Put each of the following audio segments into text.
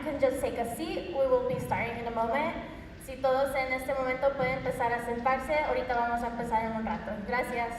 can just take a seat. We will be starting in a moment. Si todos en este momento pueden empezar a sentarse, ahorita vamos a empezar en un rato. Gracias.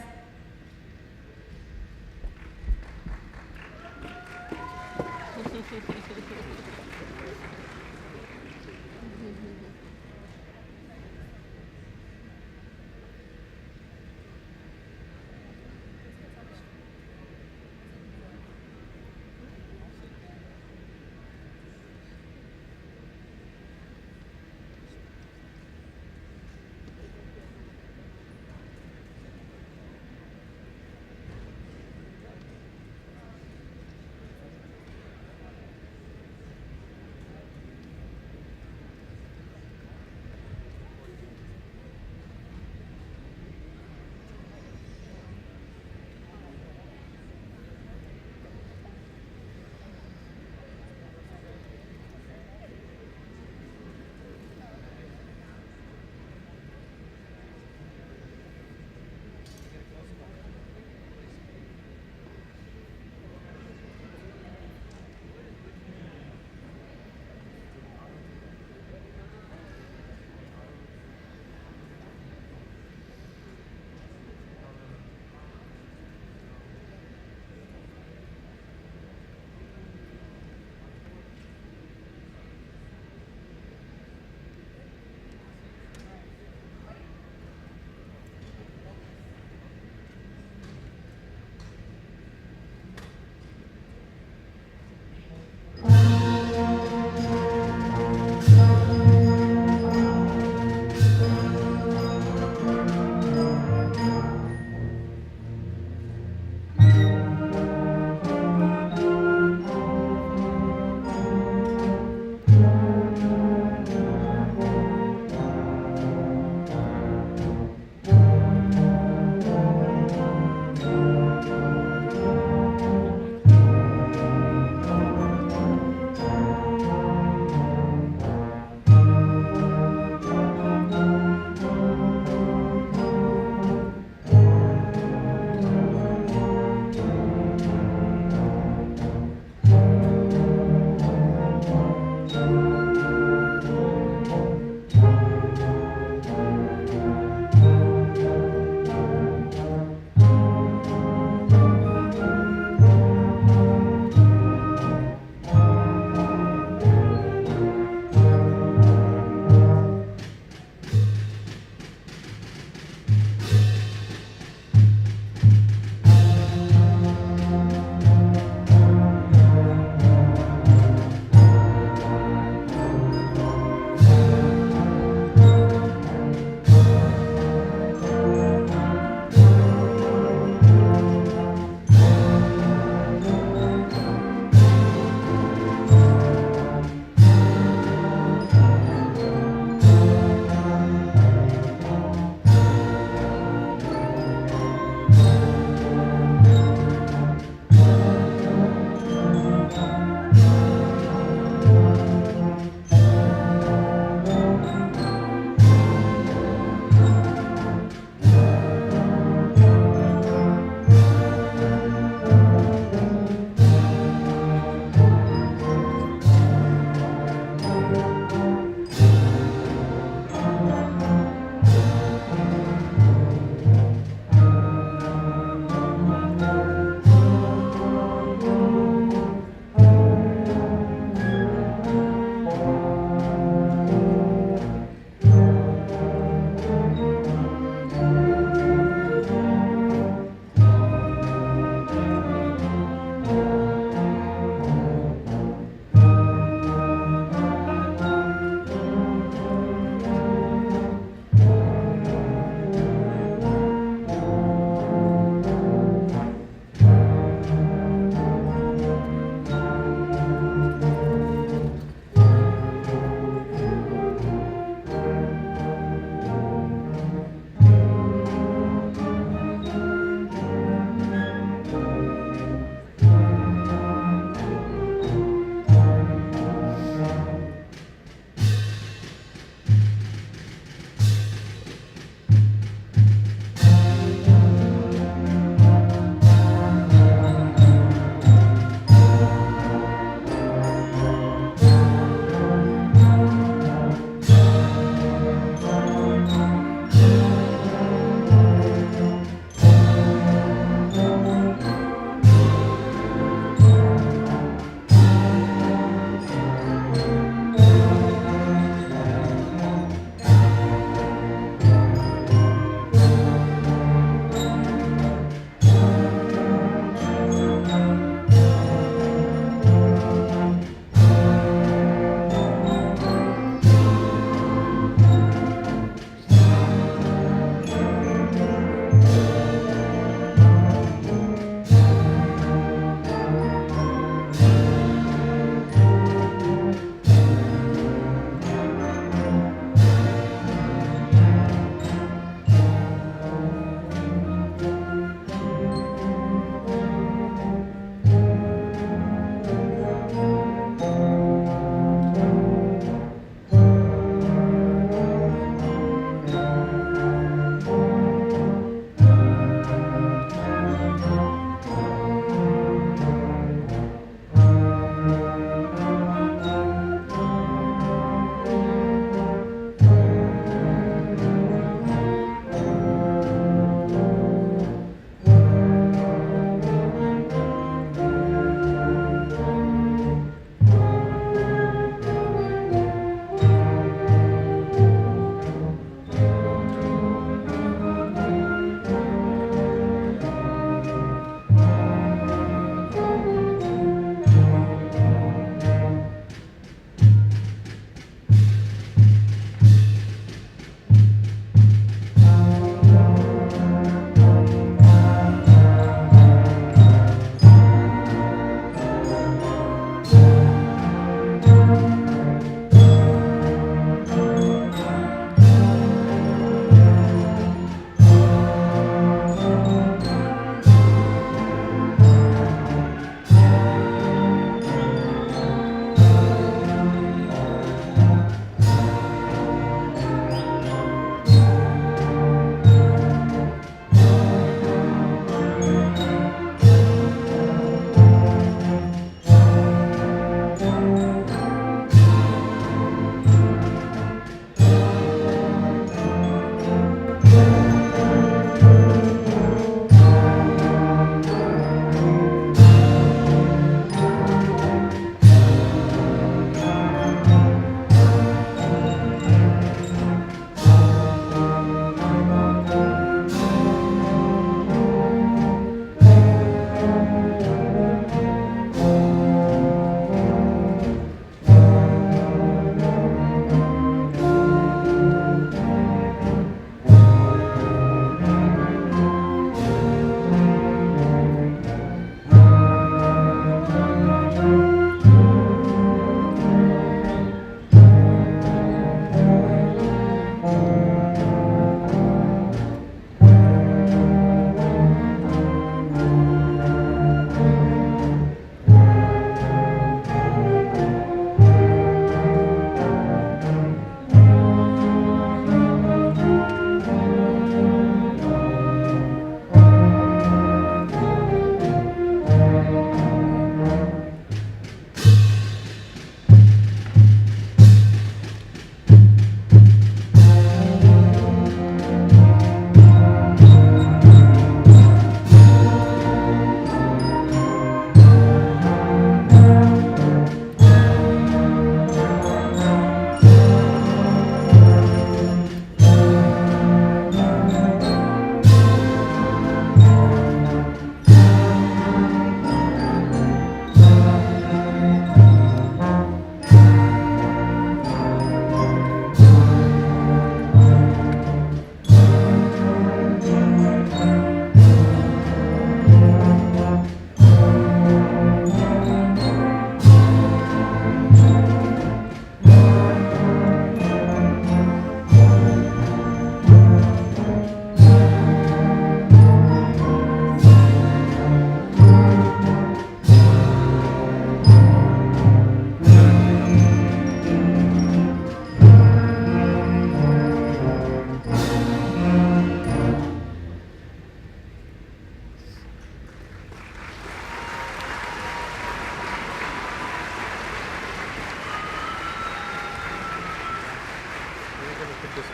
Good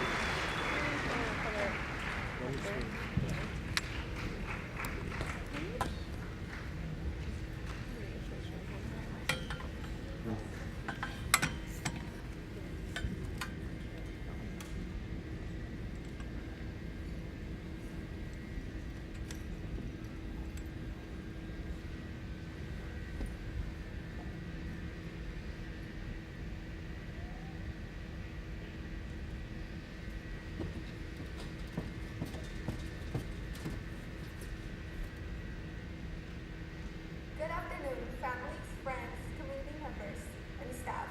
afternoon, families, friends, community members, and staff.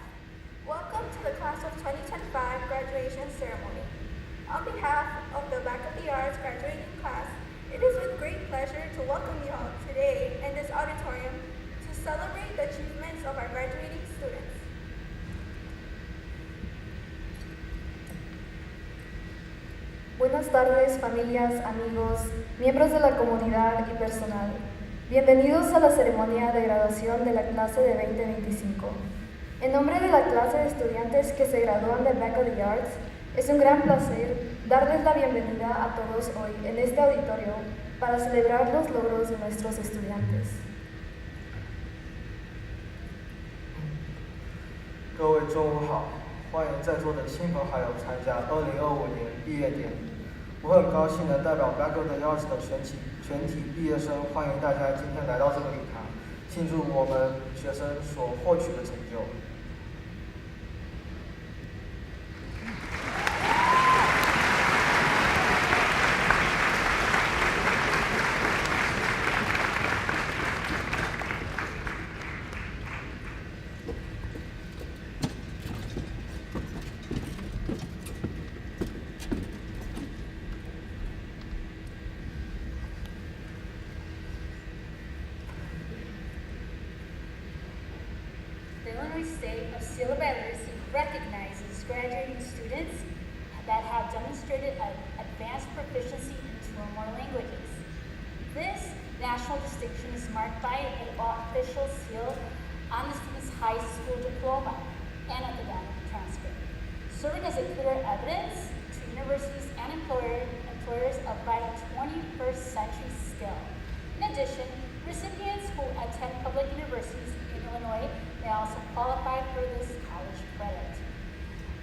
Welcome to the Class of 2025 graduation ceremony. On behalf of the Back of the Arts graduating class, it is with great pleasure to welcome you all today in this auditorium to celebrate the achievements of our graduating students. Buenas tardes, familias, amigos, miembros de la comunidad y personal. Bienvenidos a la ceremonia de graduación de la clase de 2025. En nombre de la clase de estudiantes que se gradúan del Back of the Arts, es un gran placer darles la bienvenida a todos hoy en este auditorio para celebrar los logros de nuestros estudiantes. 各位中午好，欢迎在座的亲朋好友参加2025年毕业典礼。我很高兴地代表 Back of the Arts 的全体毕业生，欢迎大家今天来到这个礼堂，庆祝我们学生所获取的成就。The Illinois State of Seal of Biliteracy recognizes graduating students that have demonstrated an advanced proficiency in two or more languages. This national distinction is marked by an official seal on the student's high school diploma and academic transcript, serving as a clear evidence to universities and employers of vital 21st century skill. In addition, recipients who attend public universities in Illinois may also qualify for this college credit.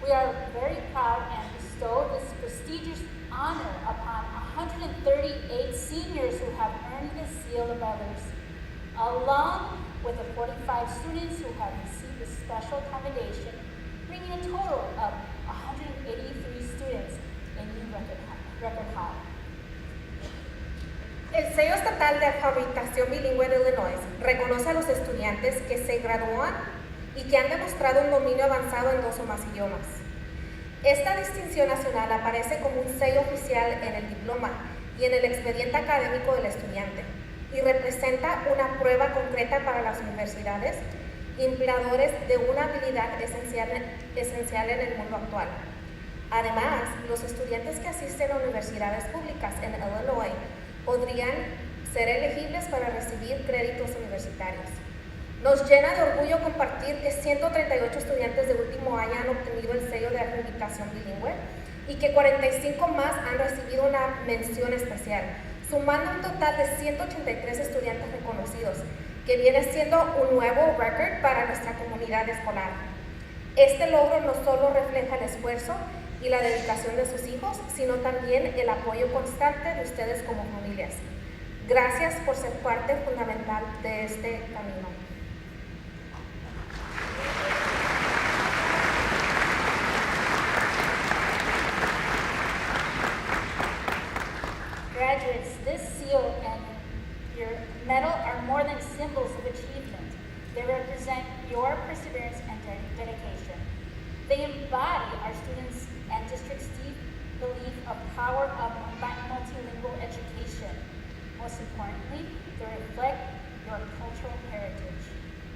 We are very proud and bestow this prestigious honor upon 138 seniors who have earned the Seal of Biliteracy, along with the 45 students who have received a special commendation, bringing a total of 183 students, a new record high. El sello estatal de alfabetización bilingüe de Illinois reconoce a los estudiantes que se gradúan y que han demostrado un dominio avanzado en 2 o más idiomas. Esta distinción nacional aparece como un sello oficial en el diploma y en el expediente académico del estudiante y representa una prueba concreta para las universidades y empleadores de una habilidad esencial en el mundo actual. Además, los estudiantes que asisten a universidades públicas en Illinois podrían ser elegibles para recibir créditos universitarios. Nos llena de orgullo compartir que 138 estudiantes de último año han obtenido el sello de acreditación bilingüe y que 45 más han recibido una mención especial, sumando un total de 183 estudiantes reconocidos, que viene siendo un nuevo récord para nuestra comunidad escolar. Este logro no solo refleja el esfuerzo y la dedicación de sus hijos, sino también el apoyo constante de ustedes como familias. Gracias por ser parte fundamental de este camino. Graduates, this seal and your medal are more than symbols of achievement. They represent your perseverance and dedication. They embody our students' and district's deep belief of power of multilingual education. Most importantly, they reflect your cultural heritage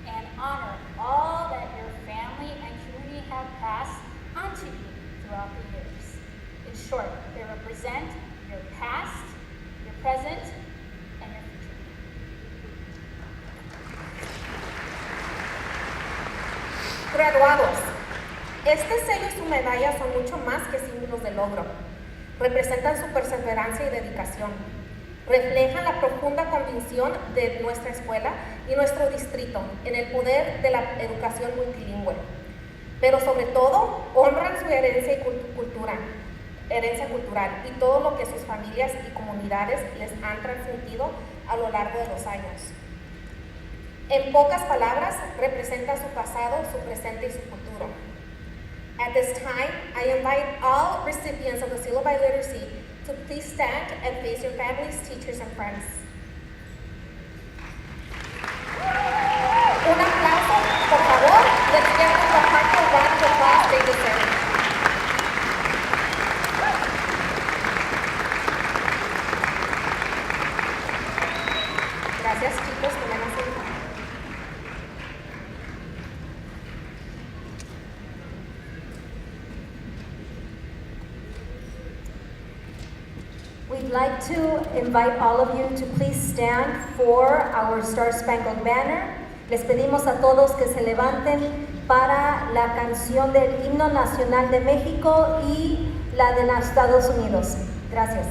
and honor all that your family and community have passed onto you throughout the years. In short, they represent your past, your present, and your future. Graduados, Este sello y su medalla son mucho más que símbolos de logro. Representan su perseverancia y dedicación. Reflejan la profunda convicción de nuestra escuela y nuestro distrito en el poder de la educación multilingüe. Pero sobre todo, honran su herencia cultural y todo lo que sus familias y comunidades les han transmitido a lo largo de los años. En pocas palabras, representa su pasado, su presente y su futuro. At this time, I invite all recipients of the Seal of Biliteracy to please stand and face your families, teachers, and friends. Un aplauso, por favor. Let's give them a heartfelt round of applause they deserve. Gracias, chicos. Tomen asiento. We'd like to invite all of you to please stand for our Star Spangled Banner. Les pedimos a todos que se levanten para la canción del himno nacional de México y la de los Estados Unidos. Gracias.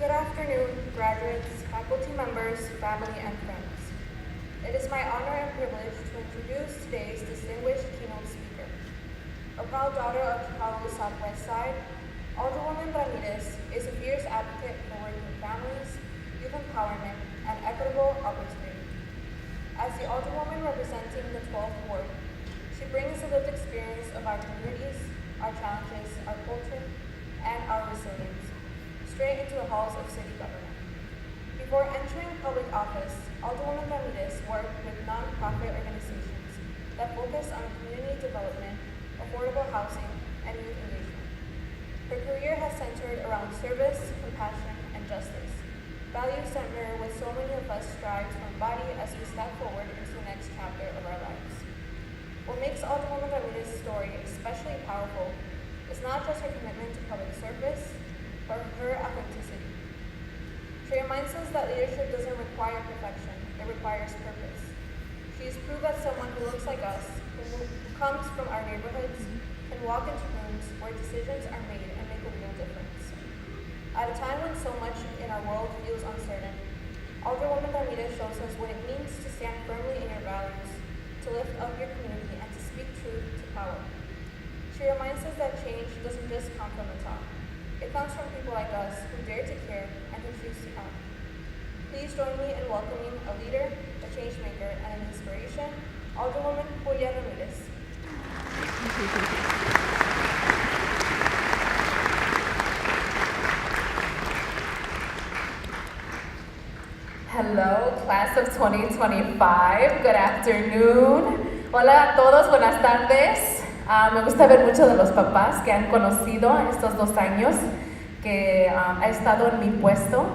Good afternoon, graduates, faculty members, family, and friends. It is my honor and privilege to introduce today's distinguished keynote speaker. A proud daughter of Chicago's Southwest Side, Alderwoman Ramirez is a fierce advocate for working families, youth empowerment, and equitable opportunity. As the Alderwoman representing the 12th Ward, she brings the lived experience of our communities, our challenges, our culture, and our resilience straight into the halls of city government. Before entering public office, Alderwoman Ramirez worked with non-profit organizations that focus on community development, affordable housing, and youth engagement. Her career has centered around service, compassion, and justice, values that mirror what so many of us strive to embody as we step forward into the next chapter of our lives. What makes Alderwoman Ramirez's story especially powerful is not just her commitment to public service, but her authenticity. She reminds us that leadership doesn't require perfection, it requires purpose. She has proved that someone who looks like us, who comes from our neighborhoods, can walk into rooms where decisions are made and make a real difference. At a time when so much in our world feels uncertain, Alderwoman Ramirez shows us what it means to stand firmly in your values, to lift up your community, and to speak truth to power. She reminds us that change doesn't just come from the top. It comes from people like us who dare to care and who choose to act. Please join me in welcoming a leader, a change maker, and an inspiration, Alderwoman Julia Ramirez. Hello, class of 2025. Good afternoon. Hola a todos, buenas tardes. Me gusta ver mucho de los papás que han conocido estos 2 años que ha estado en mi puesto.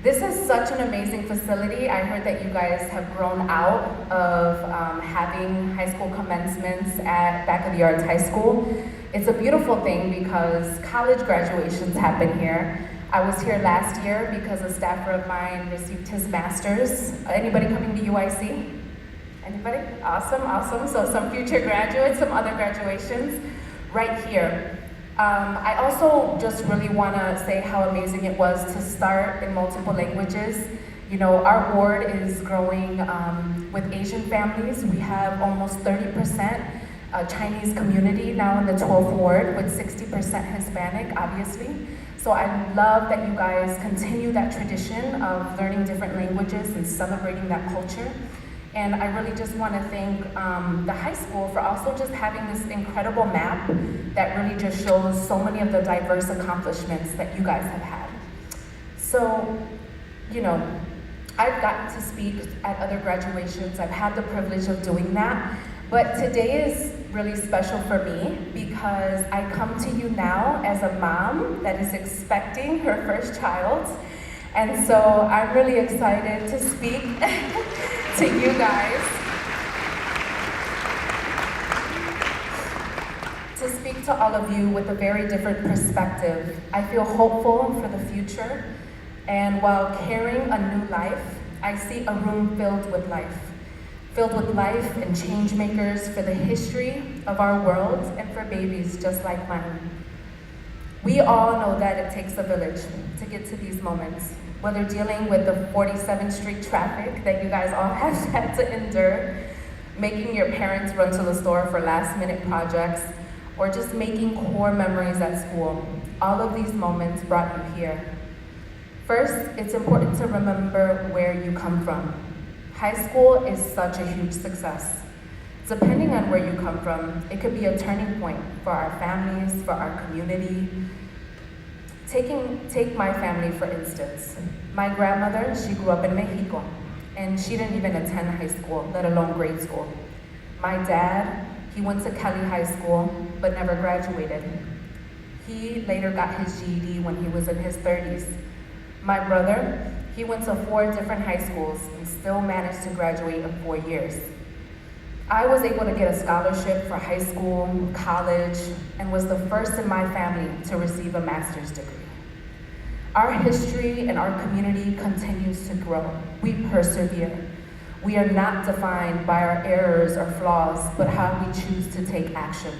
This is such an amazing facility. I heard that you guys have grown out of having high school commencements at Back of the Yards High School. It's a beautiful thing because college graduations happen here. I was here last year because a staffer of mine received his master's. Anybody coming to UIC? Anybody? Awesome, awesome. So some future graduates, some other graduations right here. I also just really want to say how amazing it was to start in multiple languages. You know, our ward is growing with Asian families. We have almost 30% Chinese community now in the 12th ward with 60% Hispanic, obviously. So I love that you guys continue that tradition of learning different languages and celebrating that culture. And I really just want to thank the high school for also just having this incredible map that really just shows so many of the diverse accomplishments that you guys have had. So, you know, I've gotten to speak at other graduations. I've had the privilege of doing that. But today is really special for me because I come to you now as a mom that is expecting her first child. And so I'm really excited to speak to you guys. To speak to all of you with a very different perspective. I feel hopeful for the future. And while carrying a new life, I see a room filled with life. Filled with life and change makers for the history of our world and for babies just like mine. We all know that it takes a village to get to these moments, whether dealing with the 47th Street traffic that you guys all have had to endure, making your parents run to the store for last-minute projects, or just making core memories at school. All of these moments brought you here. First, it's important to remember where you come from. High school is such a huge success. Depending on where you come from, it could be a turning point for our families, for our community. Take my family, for instance. My grandmother, she grew up in Mexico, and she didn't even attend high school, let alone grade school. My dad, he went to Kelly High School, but never graduated. He later got his GED when he was in his 30s. My brother, he went to 4 different high schools and still managed to graduate in 4 years. I was able to get a scholarship for high school, college, and was the first in my family to receive a master's degree. Our history and our community continues to grow. We persevere. We are not defined by our errors or flaws, but how we choose to take action.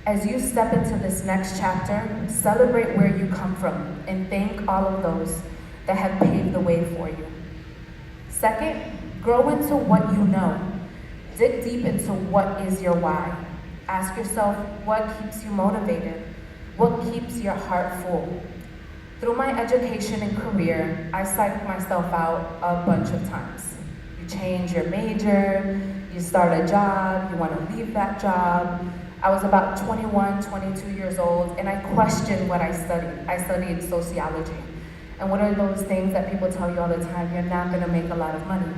As you step into this next chapter, celebrate where you come from and thank all of those that have paved the way for you. Second, grow into what you know. Dig deep into what is your why. Ask yourself what keeps you motivated, what keeps your heart full. Through my education and career, I psyched myself out a bunch of times. You change your major, you start a job, you want to leave that job. I was about 21, 22 years old, and I questioned what I studied. I studied sociology. And what are those things that people tell you all the time? You're not gonna make a lot of money.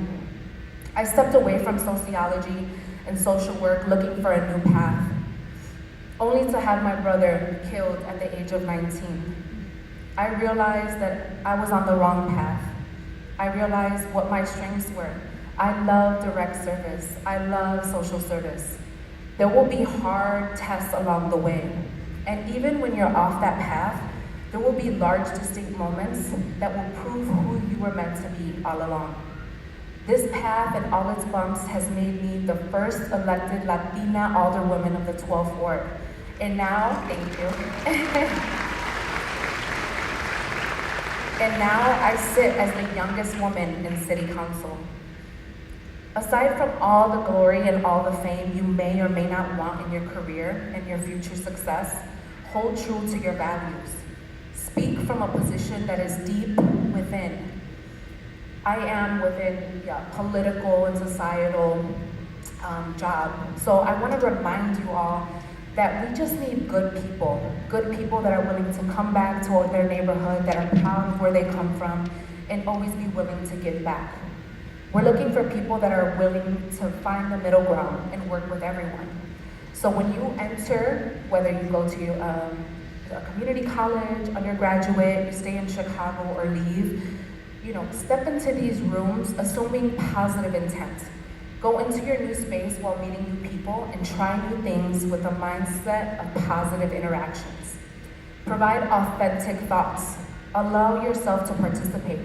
I stepped away from sociology and social work looking for a new path, only to have my brother killed at the age of 19. I realized that I was on the wrong path. I realized what my strengths were. I love direct service. I love social service. There will be hard tests along the way. And even when you're off that path, there will be large distinct moments that will prove who you were meant to be all along. This path and all its bumps has made me the first elected Latina alderwoman of the 12th Ward. And now, thank you. And now I sit as the youngest woman in City Council. Aside from all the glory and all the fame you may or may not want in your career and your future success, hold true to your values. Speak from a position that is deep within. I am within political and societal job. So I want to remind you all that we just need good people that are willing to come back to their neighborhood, that are proud of where they come from, and always be willing to give back. We're looking for people that are willing to find the middle ground and work with everyone. So when you enter, whether you go to a community college, undergraduate, you stay in Chicago or leave, step into these rooms assuming positive intent. Go into your new space while meeting new people and try new things with a mindset of positive interactions. Provide authentic thoughts. Allow yourself to participate.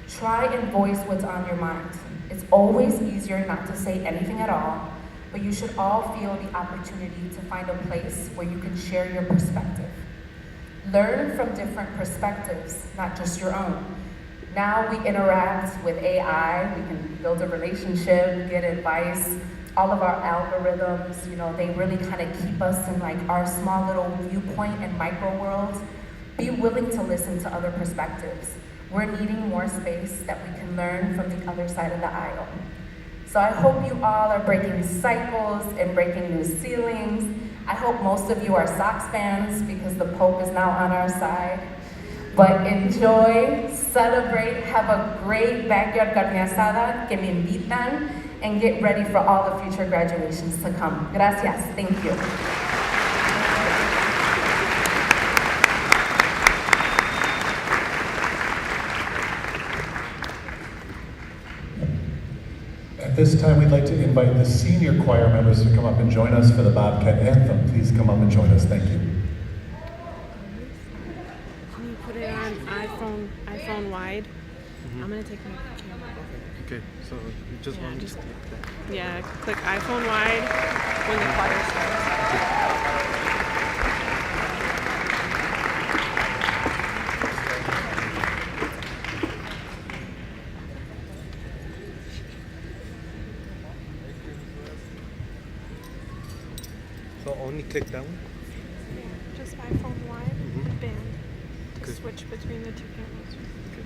Try and voice what's on your mind. It's always easier not to say anything at all, but you should all feel the opportunity to find a place where you can share your perspective. Learn from different perspectives, not just your own. Now we interact with AI, we can build a relationship, get advice. All of our algorithms, they really kind of keep us in like our small little viewpoint and micro worlds. Be willing to listen to other perspectives. We're needing more space that we can learn from the other side of the aisle. So I hope you all are breaking cycles and breaking new ceilings. I hope most of you are Sox fans because the Pope is now on our side. But enjoy, celebrate, have a great backyard carne asada que me invitan, and get ready for all the future graduations to come. Gracias, thank you. At this time, we'd like to invite the senior choir members to come up and join us for the Bobcat Anthem. Please come up and join us. Thank you. Can you put it on iPhone wide? Mm-hmm. I'm gonna take my camera. Okay, so you just want to just click that. Yeah, click iPhone wide when the choir starts. So only click that one? Just iPhone wide, band. Okay. Switch between the two cameras. Okay.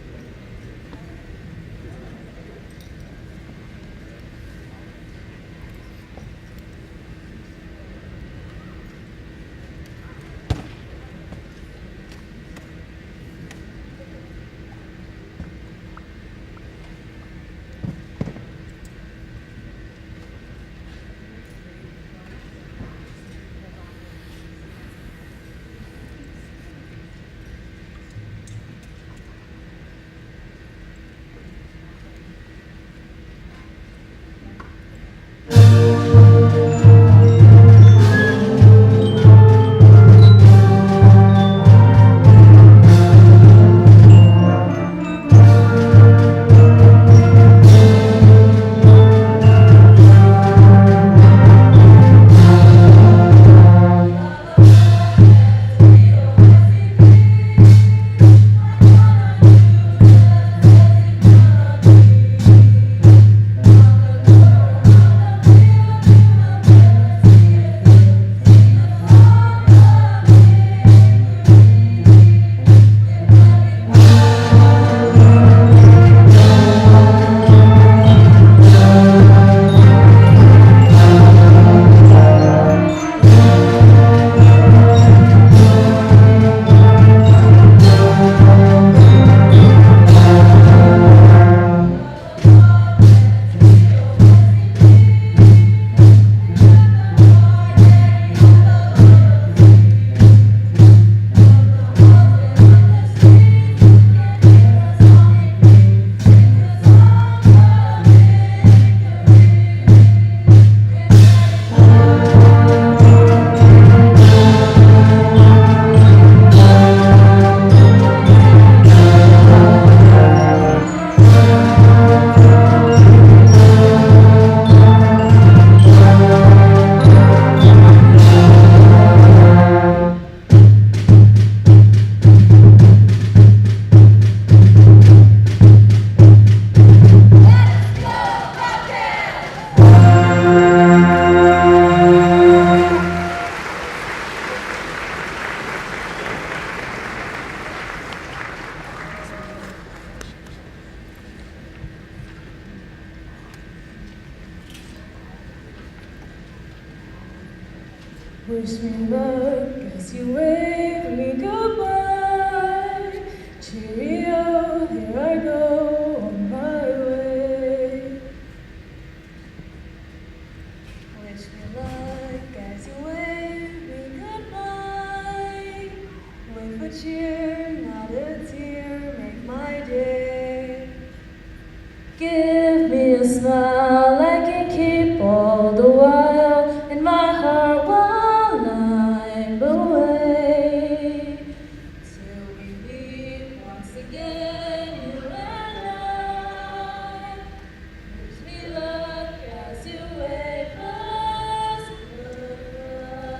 Wish me luck as you wave me goodbye. Cheerio, here I go on my way. Wish me luck as you wave me goodbye. Wave for cheer, not a tear, make my day. Give me a smile I can keep all the while in my heart while I'm away. Till we meet once again, you and I. Wish me luck as you wave us goodbye.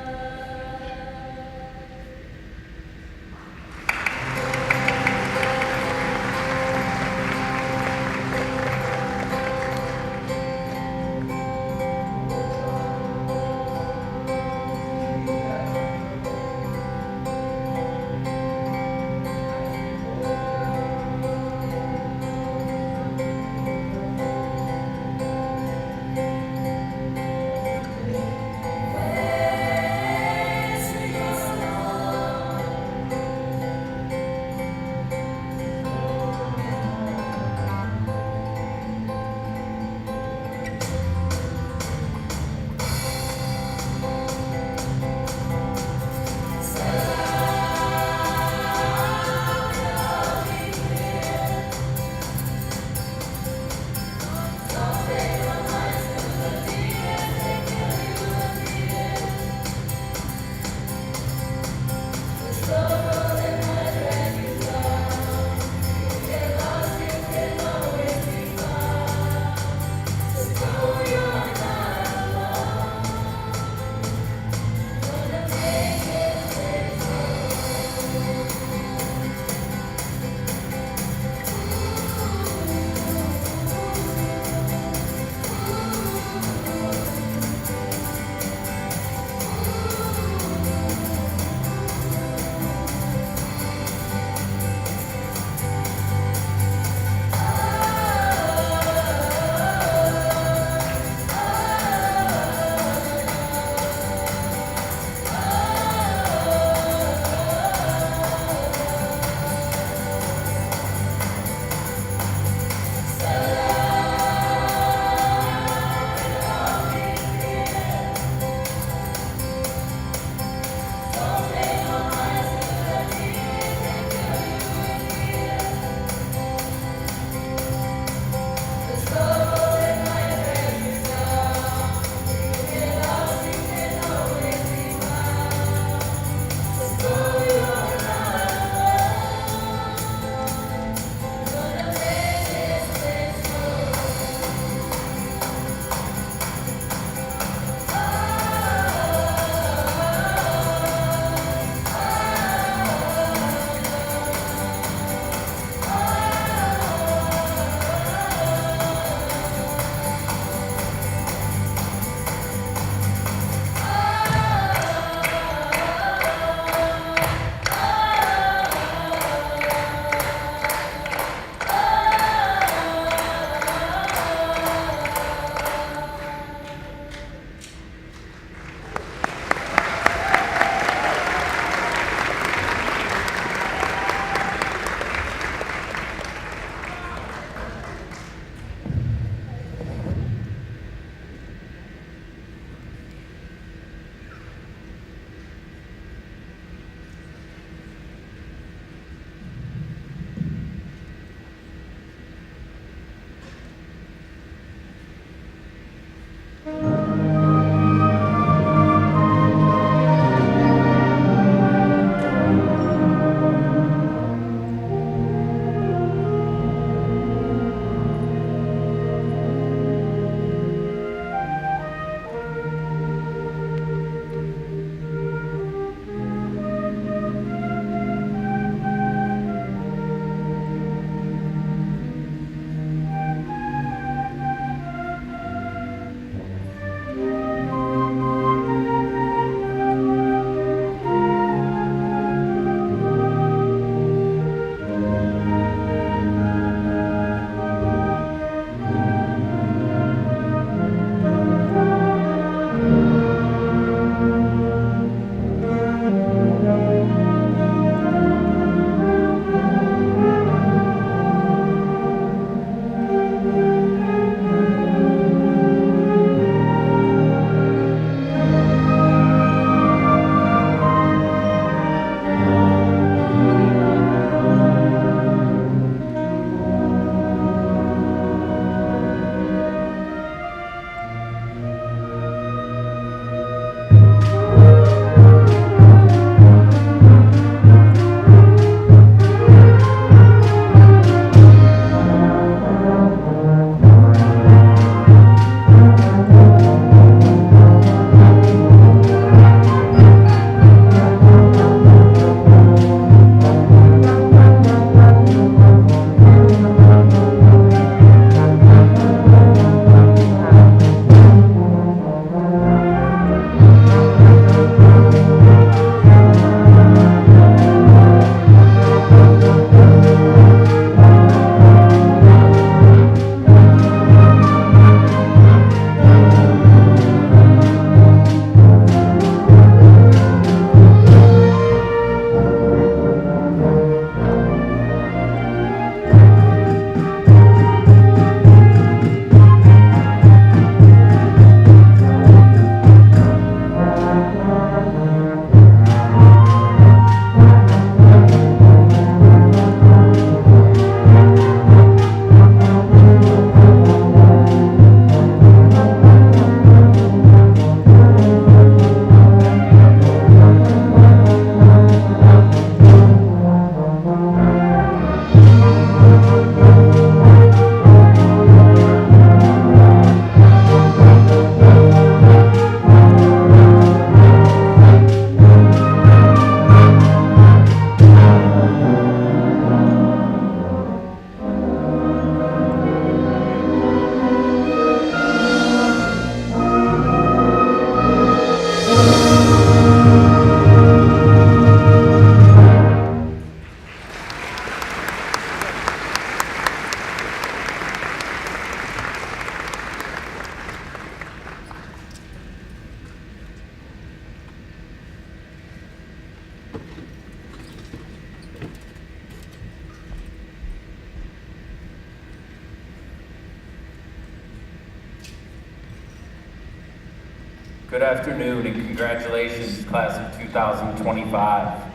Good afternoon and congratulations, class of 2025.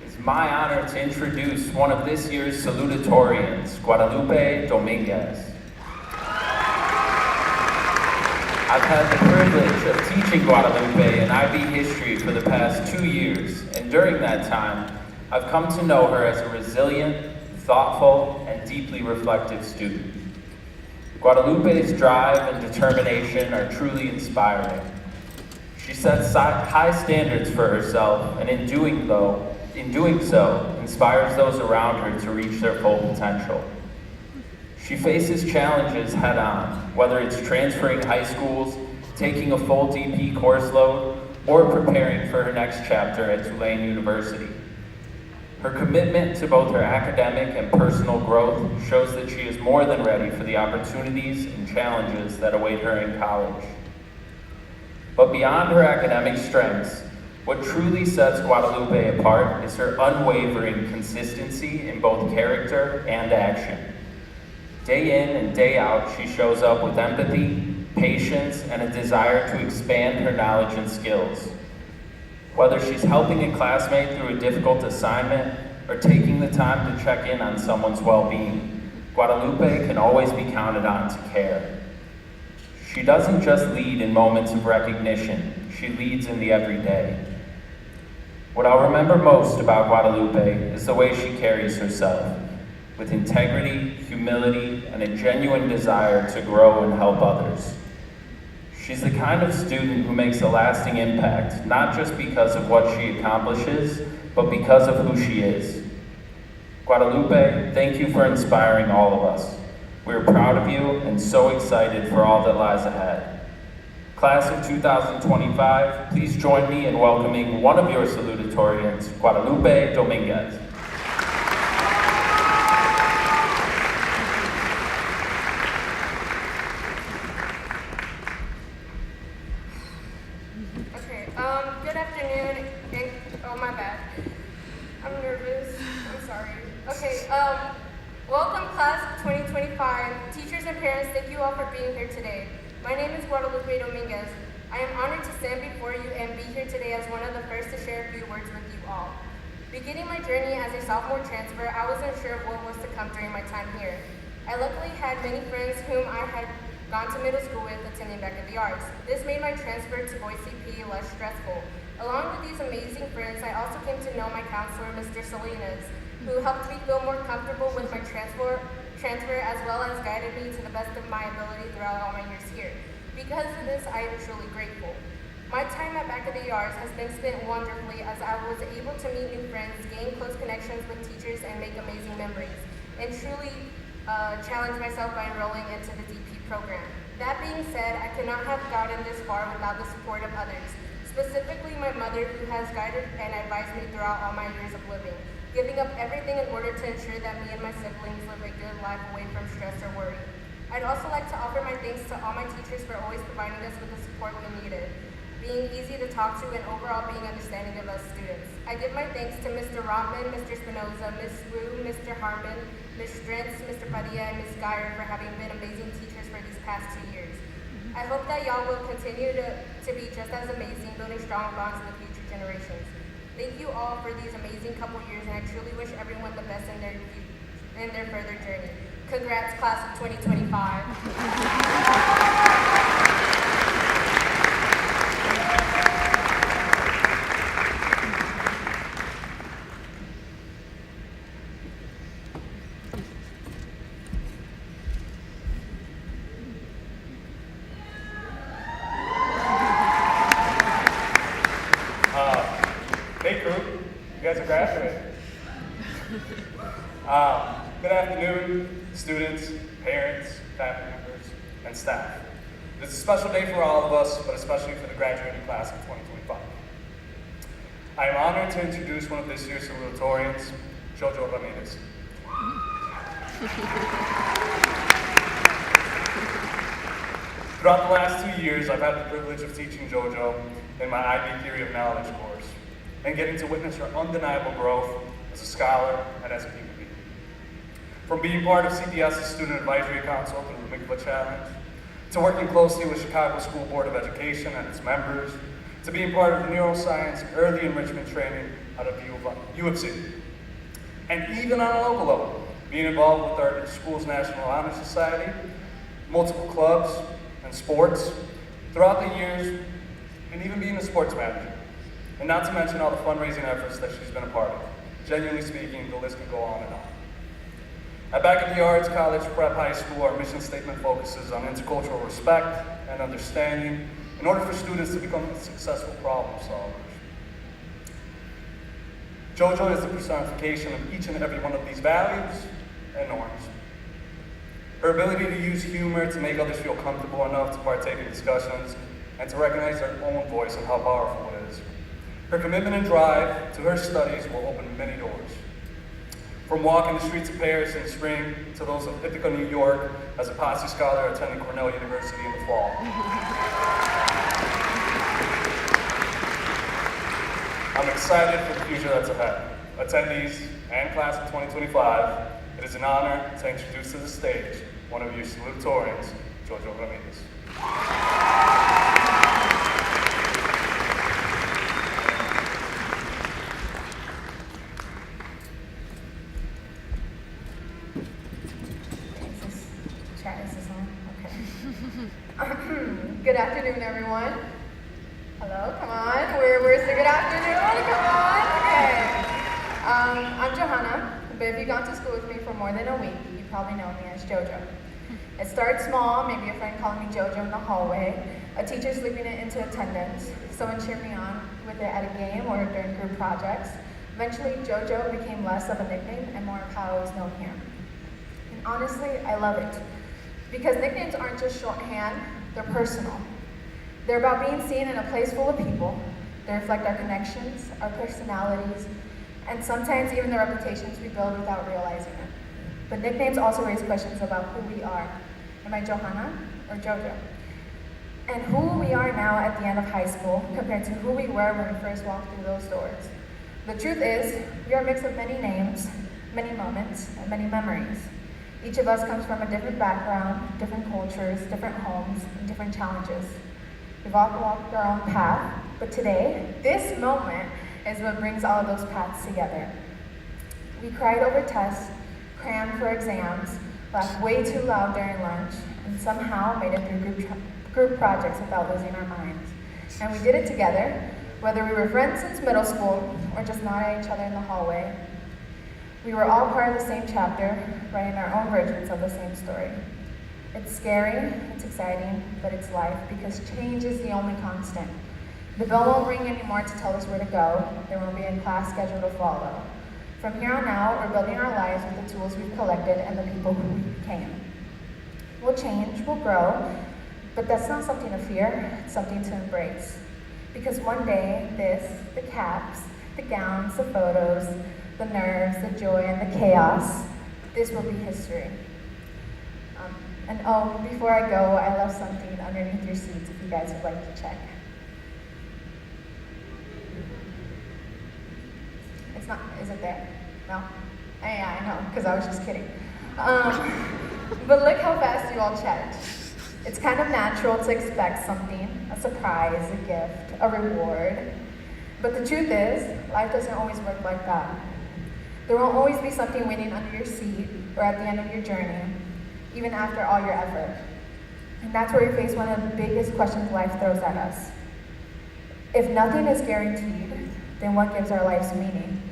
It's my honor to introduce one of this year's salutatorians, Guadalupe Dominguez. I've had the privilege of teaching Guadalupe in IB history for the past 2 years, and during that time, I've come to know her as a resilient, thoughtful, and deeply reflective student. Guadalupe's drive and determination are truly inspiring. She sets high standards for herself, and in doing so, inspires those around her to reach their full potential. She faces challenges head-on, whether it's transferring high schools, taking a full DP course load, or preparing for her next chapter at Tulane University. Her commitment to both her academic and personal growth shows that she is more than ready for the opportunities and challenges that await her in college. But beyond her academic strengths, what truly sets Guadalupe apart is her unwavering consistency in both character and action. Day in and day out, she shows up with empathy, patience, and a desire to expand her knowledge and skills. Whether she's helping a classmate through a difficult assignment or taking the time to check in on someone's well-being, Guadalupe can always be counted on to care. She doesn't just lead in moments of recognition, she leads in the everyday. What I'll remember most about Guadalupe is the way she carries herself, with integrity, humility, and a genuine desire to grow and help others. She's the kind of student who makes a lasting impact, not just because of what she accomplishes, but because of who she is. Guadalupe, thank you for inspiring all of us. We're proud of you and so excited for all that lies ahead. Class of 2025, please join me in welcoming one of your salutatorians, Guadalupe Dominguez. Good afternoon, and, oh my bad, I'm nervous, I'm sorry. Okay, welcome class of 2025. Teachers and parents, thank you all for being here today. My name is Guadalupe Dominguez. I am honored to stand before you and be here today as one of the first to share a few words with you all. Beginning my journey as a sophomore transfer, I wasn't sure of what was to come during my time here. I luckily had many friends whom I had gone to middle school with attending Back of the Arts. This made my transfer to BOYCP less stressful. Along with these amazing friends, I also came to know my counselor, Mr. Salinas, who helped me feel more comfortable with my transfer as well as guided me to the best of my ability throughout all my years here. Because of this, I am truly grateful. My time at Back of the Arts has been spent wonderfully as I was able to meet new friends, gain close connections with teachers, and make amazing memories, and truly challenge myself by enrolling into the DP program. That being said, I could not have gotten this far without the support of others, specifically my mother, who has guided and advised me throughout all my years of living, giving up everything in order to ensure that me and my siblings live a good life away from stress or worry. I'd also like to offer my thanks to all my teachers for always providing us with the support we needed, being easy to talk to, and overall being understanding of us students. I give my thanks to Mr. Rotman, Mr. Spinoza, Ms. Wu, Mr. Harmon, Ms. Strentz, Mr. Padilla, and Ms. Geyer for having been amazing teachers for these past 2 years. I hope that y'all will continue to be just as amazing, building strong bonds with future generations. Thank you all for these amazing couple years, and I truly wish everyone the best in their further journey. Congrats, class of 2025. Hey crew, you guys are graduating. Good afternoon, students, parents, family members, and staff. This is a special day for all of us, but especially for the graduating class of 2025. I am honored to introduce one of this year's salutatorians, Jojo Ramirez. Throughout the last 2 years, I've had the privilege of teaching JoJo in my IB Theory of Knowledge course, and getting to witness her undeniable growth as a scholar and as a human being. From being part of CPS's Student Advisory Council through the MICVA Challenge, to working closely with Chicago School Board of Education and its members, to being part of the neuroscience early enrichment training out of U of C. And even on a local level, being involved with our school's National Honor Society, multiple clubs and sports throughout the years, and even being a sports manager. And not to mention all the fundraising efforts that she's been a part of. Genuinely speaking, the list can go on and on. At Backup the Arts College Prep High School, our mission statement focuses on intercultural respect and understanding in order for students to become successful problem solvers. JoJo is the personification of each and every one of these values and norms. Her ability to use humor to make others feel comfortable enough to partake in discussions and to recognize their own voice and how powerful it is. Her commitment and drive to her studies will open many doors. From walking the streets of Paris in the spring to those of Ithaca, New York, as a Posse Scholar attending Cornell University in the fall. I'm excited for the future that's ahead. Attendees and class of 2025, it is an honor to introduce to the stage one of your salutatorians, JoJo Ramirez. Good afternoon, everyone. Hello, come on. Where's the good afternoon? Come on. Okay. I'm Johanna, but if you've gone to school with me for more than a week, you probably know me as JoJo. It starts small, maybe a friend calling me JoJo in the hallway, a teacher sleeping it into attendance, someone cheered me on with it at a game or during group projects. Eventually, JoJo became less of a nickname and more of how I was known here. And honestly, I love it. Because nicknames aren't just shorthand, they're personal. They're about being seen in a place full of people. They reflect our connections, our personalities, and sometimes even the reputations we build without realizing it. But nicknames also raise questions about who we are. Am I Johanna or JoJo? And who we are now at the end of high school compared to who we were when we first walked through those doors. The truth is, we are a mix of many names, many moments, and many memories. Each of us comes from a different background, different cultures, different homes, and different challenges. We've all walked our own path, but today, this moment is what brings all of those paths together. We cried over tests, crammed for exams, laughed way too loud during lunch, and somehow made it through group projects without losing our minds. And we did it together, whether we were friends since middle school or just not at each other in the hallway. We were all part of the same chapter, writing our own versions of the same story. It's scary, it's exciting, but it's life, because change is the only constant. The bell won't ring anymore to tell us where to go. There won't be a class schedule to follow. From here on out, we're building our lives with the tools we've collected and the people who we became. We'll change, we'll grow, but that's not something to fear, it's something to embrace. Because one day, the caps, the gowns, the photos, the nerves, the joy, and the chaos, this will be history. And oh, before I go, I left something underneath your seats if you guys would like to check. It's not, is it there? No? Yeah, I know, because I was just kidding. But look how fast you all checked. It's kind of natural to expect something, a surprise, a gift, a reward. But the truth is, life doesn't always work like that. There will always be something waiting under your seat or at the end of your journey, even after all your effort. And that's where we face one of the biggest questions life throws at us. If nothing is guaranteed, then what gives our lives meaning?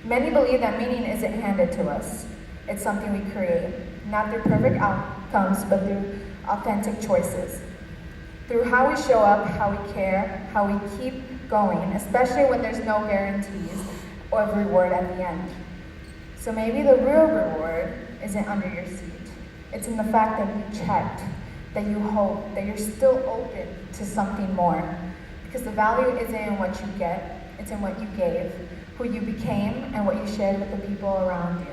Many believe that meaning isn't handed to us. It's something we create, not through perfect outcomes, but through authentic choices. Through how we show up, how we care, how we keep going, especially when there's no guarantees of reward at the end. So maybe the real reward isn't under your seat. It's in the fact that you checked, that you hope, that you're still open to something more. Because the value isn't in what you get, it's in what you gave, who you became, and what you shared with the people around you.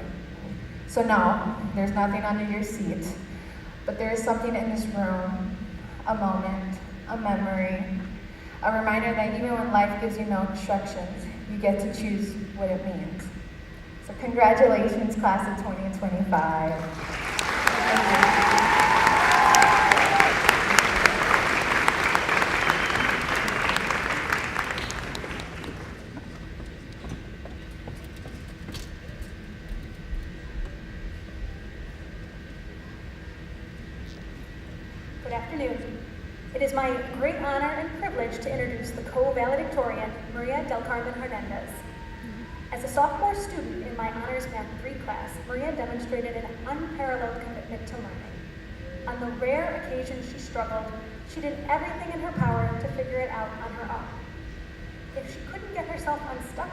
So no, there's nothing under your seat, but there is something in this room, a moment, a memory, a reminder that even when life gives you no instructions, you get to choose what it means. So congratulations, class of 2025. Thank you. afternoon. It is my great honor and privilege to introduce the co-valedictorian, Maria del Carmen Hernandez. As a sophomore student in my Honors Math 3 class, Maria demonstrated an unparalleled commitment to learning. On the rare occasions she struggled, she did everything in her power to figure it out on her own. If she couldn't get herself unstuck,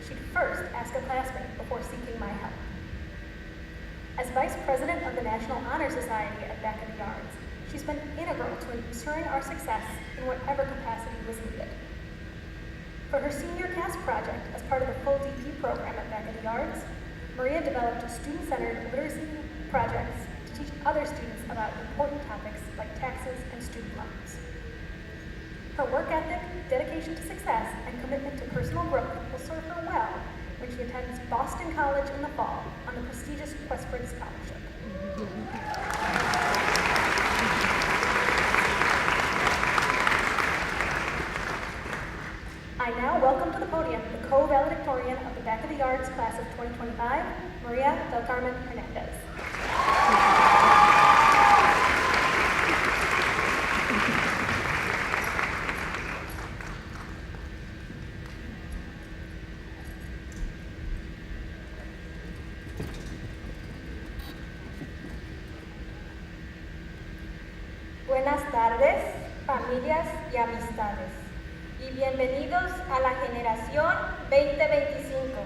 she'd first ask a classmate before seeking my help. As Vice President of the National Honor Society at Back of the Yards, she's been integral to ensuring our success in whatever capacity was needed. For her senior cast project as part of the full DP program at Back of the Yards, Maria developed student-centered literacy projects to teach other students about important topics like taxes and student loans. Her work ethic, dedication to success, and commitment to personal growth will serve her well when she attends Boston College in the fall on the prestigious Westford Scholarship. I now welcome to the podium the co-valedictorian of the Back of the Yards class of 2025, Maria del Carmen Hernandez. Buenas tardes, familias y amistades, y bienvenidos a la generación 2025.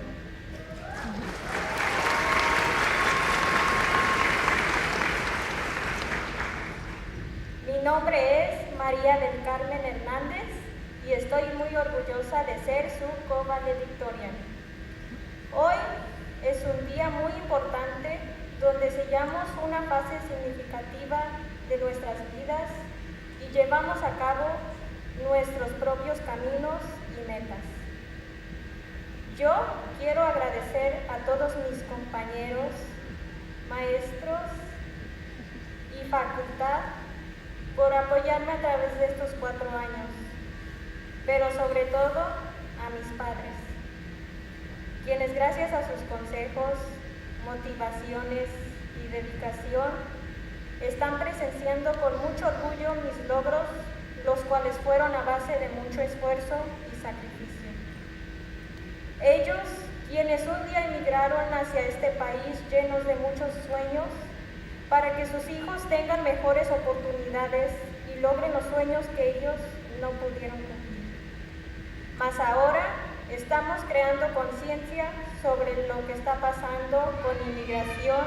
Mi nombre es María del Carmen Hernández y estoy muy orgullosa de ser su co-valedictorian. Hoy es un día muy importante donde sellamos una fase significativa de nuestras vidas y llevamos a cabo nuestros propios caminos y metas. Yo quiero agradecer a todos mis compañeros, maestros y facultad por apoyarme a través de estos 4 años, pero sobre todo a mis padres, quienes gracias a sus consejos, motivaciones y dedicación están presenciando con mucho orgullo mis logros, los cuales fueron a base de mucho esfuerzo y sacrificio. Ellos, quienes un día emigraron hacia este país llenos de muchos sueños, para que sus hijos tengan mejores oportunidades y logren los sueños que ellos no pudieron cumplir. Mas ahora estamos creando conciencia sobre lo que está pasando con inmigración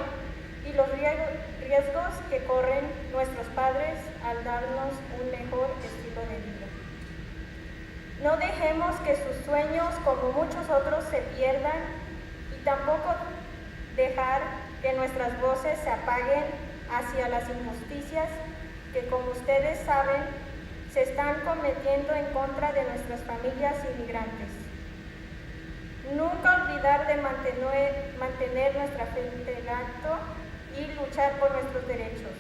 y los riesgos que corren nuestros padres al darnos un mejor estilo de vida. No dejemos que sus sueños, como muchos otros, se pierdan y tampoco dejar que nuestras voces se apaguen hacia las injusticias que, como ustedes saben, se están cometiendo en contra de nuestras familias inmigrantes. Nunca olvidar de mantener nuestra frente en alto y luchar por nuestros derechos.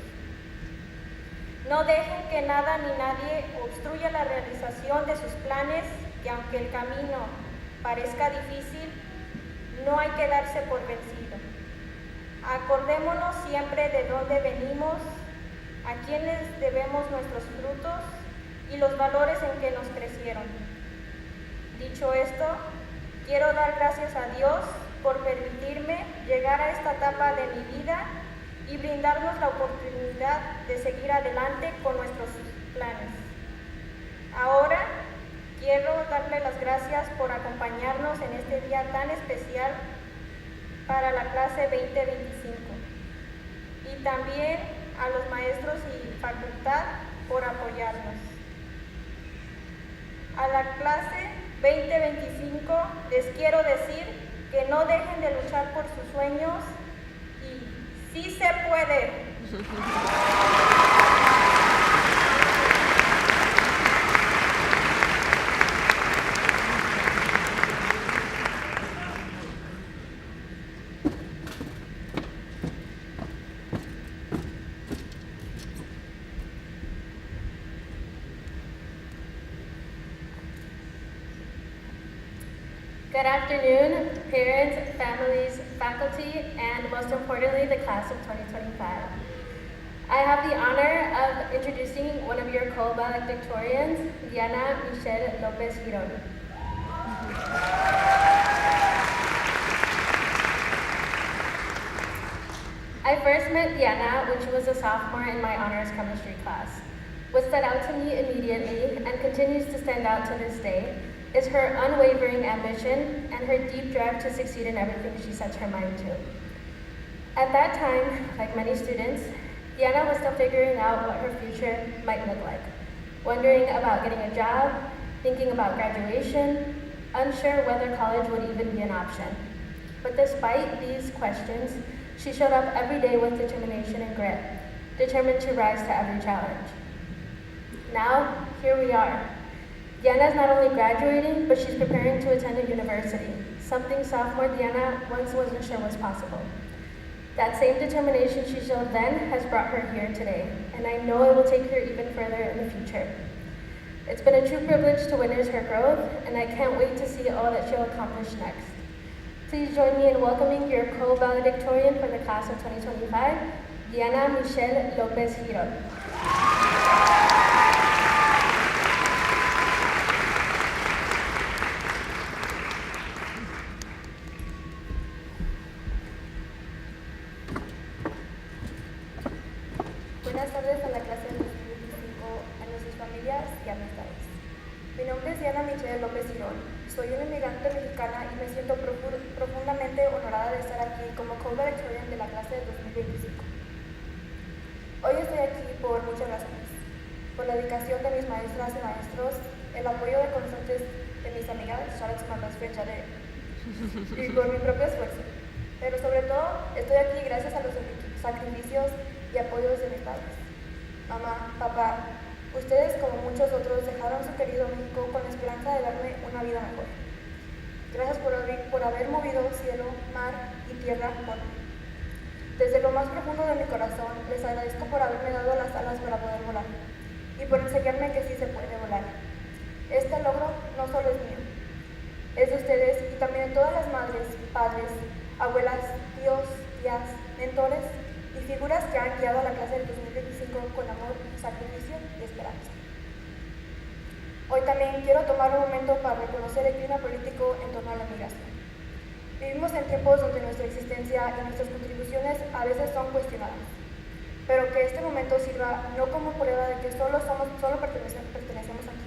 No dejen que nada ni nadie obstruya la realización de sus planes, que aunque el camino parezca difícil, no hay que darse por vencido. Acordémonos siempre de dónde venimos, a quienes debemos nuestros frutos y los valores en que nos crecieron. Dicho esto, quiero dar gracias a Dios por permitirme llegar a esta etapa de mi vida y brindarnos la oportunidad de seguir adelante con nuestros planes. Ahora quiero darle las gracias por acompañarnos en este día tan especial para la clase 2025 y también a los maestros y facultad por apoyarnos. A la clase 2025 les quiero decir que no dejen de luchar por sus sueños y ¡sí se puede! Good afternoon, parents, families, faculty, and most importantly, the class of 2025. I have the honor of introducing one of your co-valedictorians, Diana Michelle Lopez Giron. I first met Diana when she was a sophomore in my honors chemistry class. What stood out to me immediately, and continues to stand out to this day, is her unwavering ambition and her deep drive to succeed in everything she sets her mind to. At that time, like many students, Diana was still figuring out what her future might look like, wondering about getting a job, thinking about graduation, unsure whether college would even be an option. But despite these questions, she showed up every day with determination and grit, determined to rise to every challenge. Now, here we are. Diana is not only graduating, but she's preparing to attend a university, something sophomore Diana once wasn't sure was possible. That same determination she showed then has brought her here today, and I know it will take her even further in the future. It's been a true privilege to witness her growth, and I can't wait to see all that she'll accomplish next. Please join me in welcoming your co-valedictorian for the class of 2025, Diana Michelle Lopez Giron. Buenas tardes a la clase del 2025, a nuestras familias y amistades. Mi nombre es Diana Michelle López Girón. Soy una inmigrante mexicana y me siento profundamente honorada de estar aquí como co-valedictorian de la clase del 2025. Hoy estoy aquí por muchas razones. Por la dedicación de mis maestras y maestros, el apoyo de constantes de mis amigas, shout out to my best friend Jared, y por mi propio esfuerzo. Pero sobre todo, estoy aquí gracias a los sacrificios y apoyos de mis padres. Mamá, papá, ustedes como muchos otros dejaron su querido México con la esperanza de darme una vida mejor. Gracias por haber movido cielo, mar y tierra por mí. Desde lo más profundo de mi corazón, les agradezco por haberme dado las alas para poder volar y por enseñarme que sí se puede volar. Este logro no solo es mío, es de ustedes y también de todas las madres, padres, abuelas, tíos, tías, mentores y figuras que han guiado a la clase del 2025 con amor, sacrificio y esperanza. Hoy también quiero tomar un momento para reconocer el clima político en torno a la migración. Vivimos en tiempos donde nuestra existencia y nuestras contribuciones a veces son cuestionadas, pero que este momento sirva no como prueba de que solo pertenecemos aquí,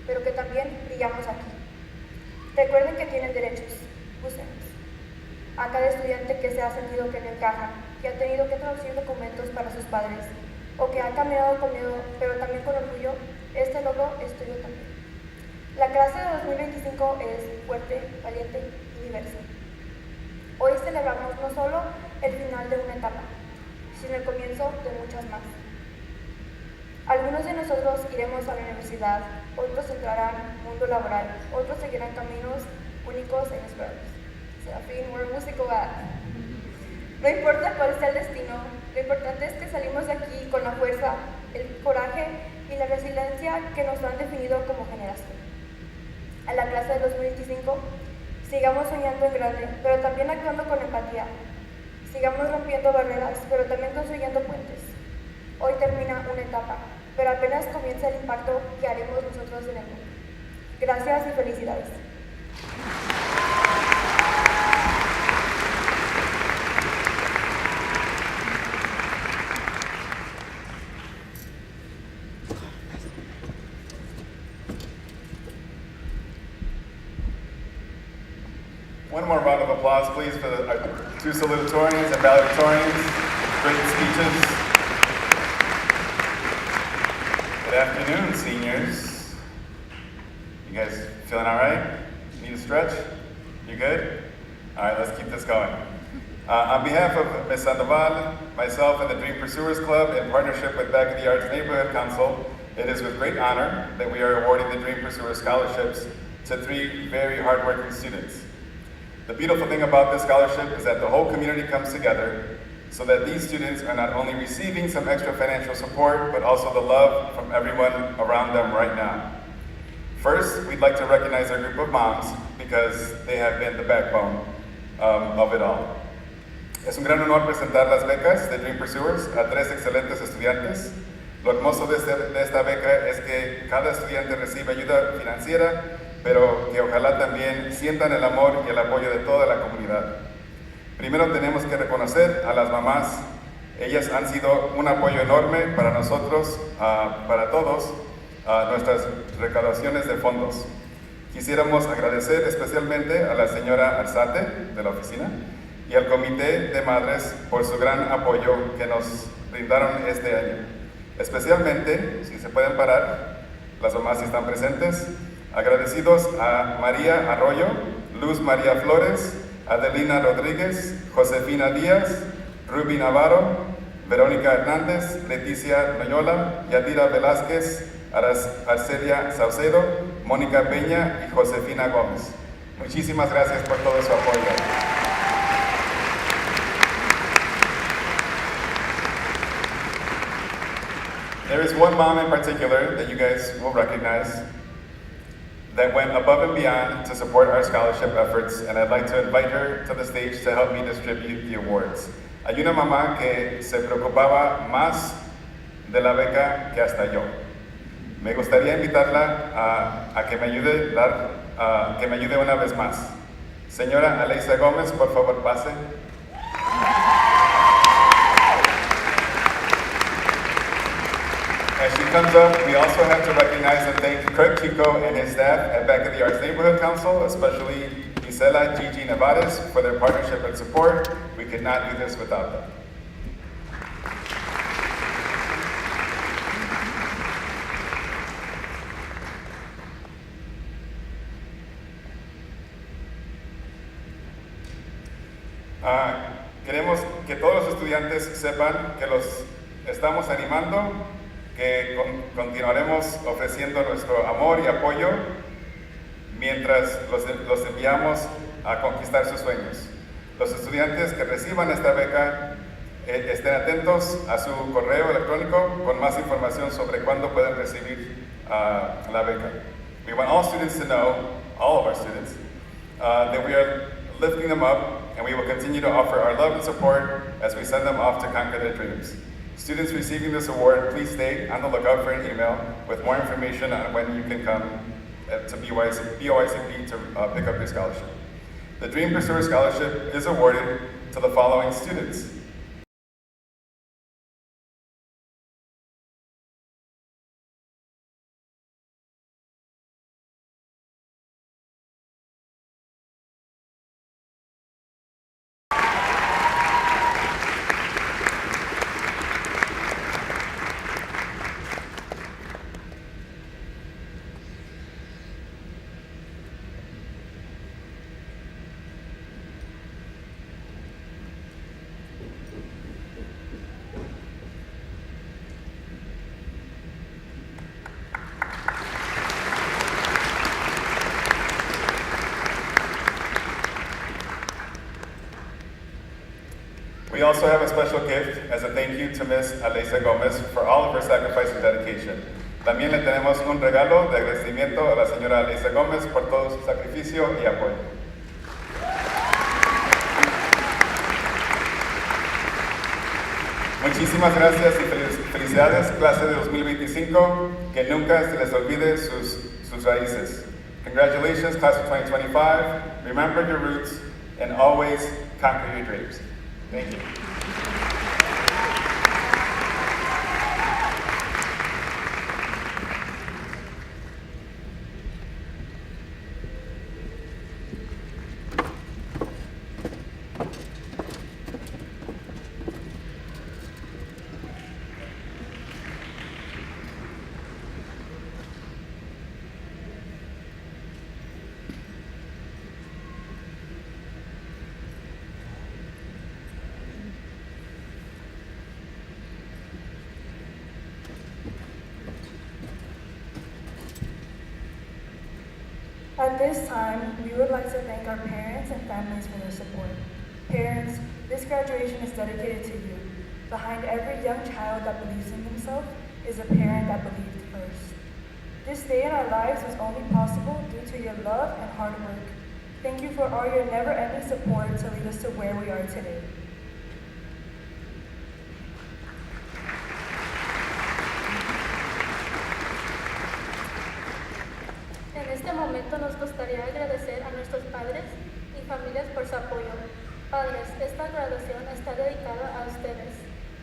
pero que también brillamos aquí. Recuerden que tienen derechos, úsenlos. A cada estudiante que se ha sentido que no encaja, que ha tenido que traducir documentos para sus padres, o que ha caminado con miedo, pero también con orgullo, este logro es tuyo también. La clase de 2025 es fuerte, valiente y diversa. Hoy celebramos no solo el final de una etapa, sino el comienzo de muchas más. Algunos de nosotros iremos a la universidad, otros entrarán al mundo laboral, otros seguirán caminos únicos e inesperados. Serafín, we're músico a. No importa cuál sea el destino, lo importante es que salimos de aquí con la fuerza, el coraje y la resiliencia que nos han definido como generación. A la clase de 2025, sigamos soñando en grande, pero también actuando con empatía. Sigamos rompiendo barreras, pero también construyendo puentes. Hoy termina una etapa, pero apenas comienza el impacto que haremos nosotros en el mundo. Gracias y felicidades. One more round of applause, please, for our two salutatorians and valedictorians. Great speeches. Good afternoon, seniors. You guys feeling all right? Need a stretch? You good? All right, let's keep this going. On behalf of Ms. Sandoval, myself, and the Dream Pursuers Club, in partnership with Back of the Arts Neighborhood Council, it is with great honor that we are awarding the Dream Pursuers scholarships to 3 very hardworking students. The beautiful thing about this scholarship is that the whole community comes together so that these students are not only receiving some extra financial support, but also the love from everyone around them right now. First, we'd like to recognize our group of moms because they have been the backbone of it all. Es un gran honor presentar las becas de Dream Pursuers a 3 excelentes estudiantes. Lo hermoso de esta beca es que cada estudiante recibe ayuda financiera, pero que ojalá también sientan el amor y el apoyo de toda la comunidad. Primero tenemos que reconocer a las mamás. Ellas han sido un apoyo enorme para nosotros, para todos, nuestras recaudaciones de fondos. Quisiéramos agradecer especialmente a la señora Alzate de la oficina y al Comité de Madres por su gran apoyo que nos brindaron este año. Especialmente, si se pueden parar, las mamás si están presentes, agradecidos a María Arroyo, Luz María Flores, Adelina Rodríguez, Josefina Díaz, Ruby Navarro, Verónica Hernández, Leticia Noyola, Yadira Velázquez, Arcelia Saucedo, Mónica Peña y Josefina Gómez. Muchísimas gracias por todo su apoyo. There is one mom in particular that you guys will recognize that went above and beyond to support our scholarship efforts, and I'd like to invite her to the stage to help me distribute the awards. Hay una mamá que se preocupaba más de la beca que hasta yo. Me gustaría invitarla a que me ayude que me ayude una vez más. Señora Aleisa Gómez, por favor, pase. As she comes up, we also have to recognize and thank Craig Chico and his staff at Back of the Arts Neighborhood Council, especially Gisela, Gigi Nevares, for their partnership and support. We could not do this without them. Queremos que todos los estudiantes sepan que los estamos animando, que continuaremos ofreciendo nuestro amor y apoyo mientras los enviamos a conquistar sus sueños. Los estudiantes que reciban esta beca estén atentos a su correo electrónico con más información sobre cuándo pueden recibir la beca. We want all students to know, all of our students, that we are lifting them up, and we will continue to offer our love and support as we send them off to conquer their dreams. Students receiving this award, please stay on the lookout for an email with more information on when you can come to BOYCP to pick up your scholarship. The Dream Pursuer Scholarship is awarded to the following students. We also have a special gift as a thank you to Ms. Aleisa Gomez for all of her sacrifice and dedication. También le tenemos un regalo de agradecimiento a la señora Aleisa Gómez por todo su sacrificio y apoyo. Muchísimas gracias y felicidades, clase de 2025, que nunca se les olvide sus raíces. Congratulations, class of 2025. Remember your roots and always conquer your dreams. Thank you. At this time, we would like to thank our parents and families for their support. Parents, this graduation is dedicated to you. Behind every young child that believes in himself is a parent that believed first. This day in our lives was only possible due to your love and hard work. Thank you for all your never-ending support to lead us to where we are today. momento nos gustaría agradecer a nuestros padres y familias por su apoyo. Padres, esta graduación está dedicada a ustedes.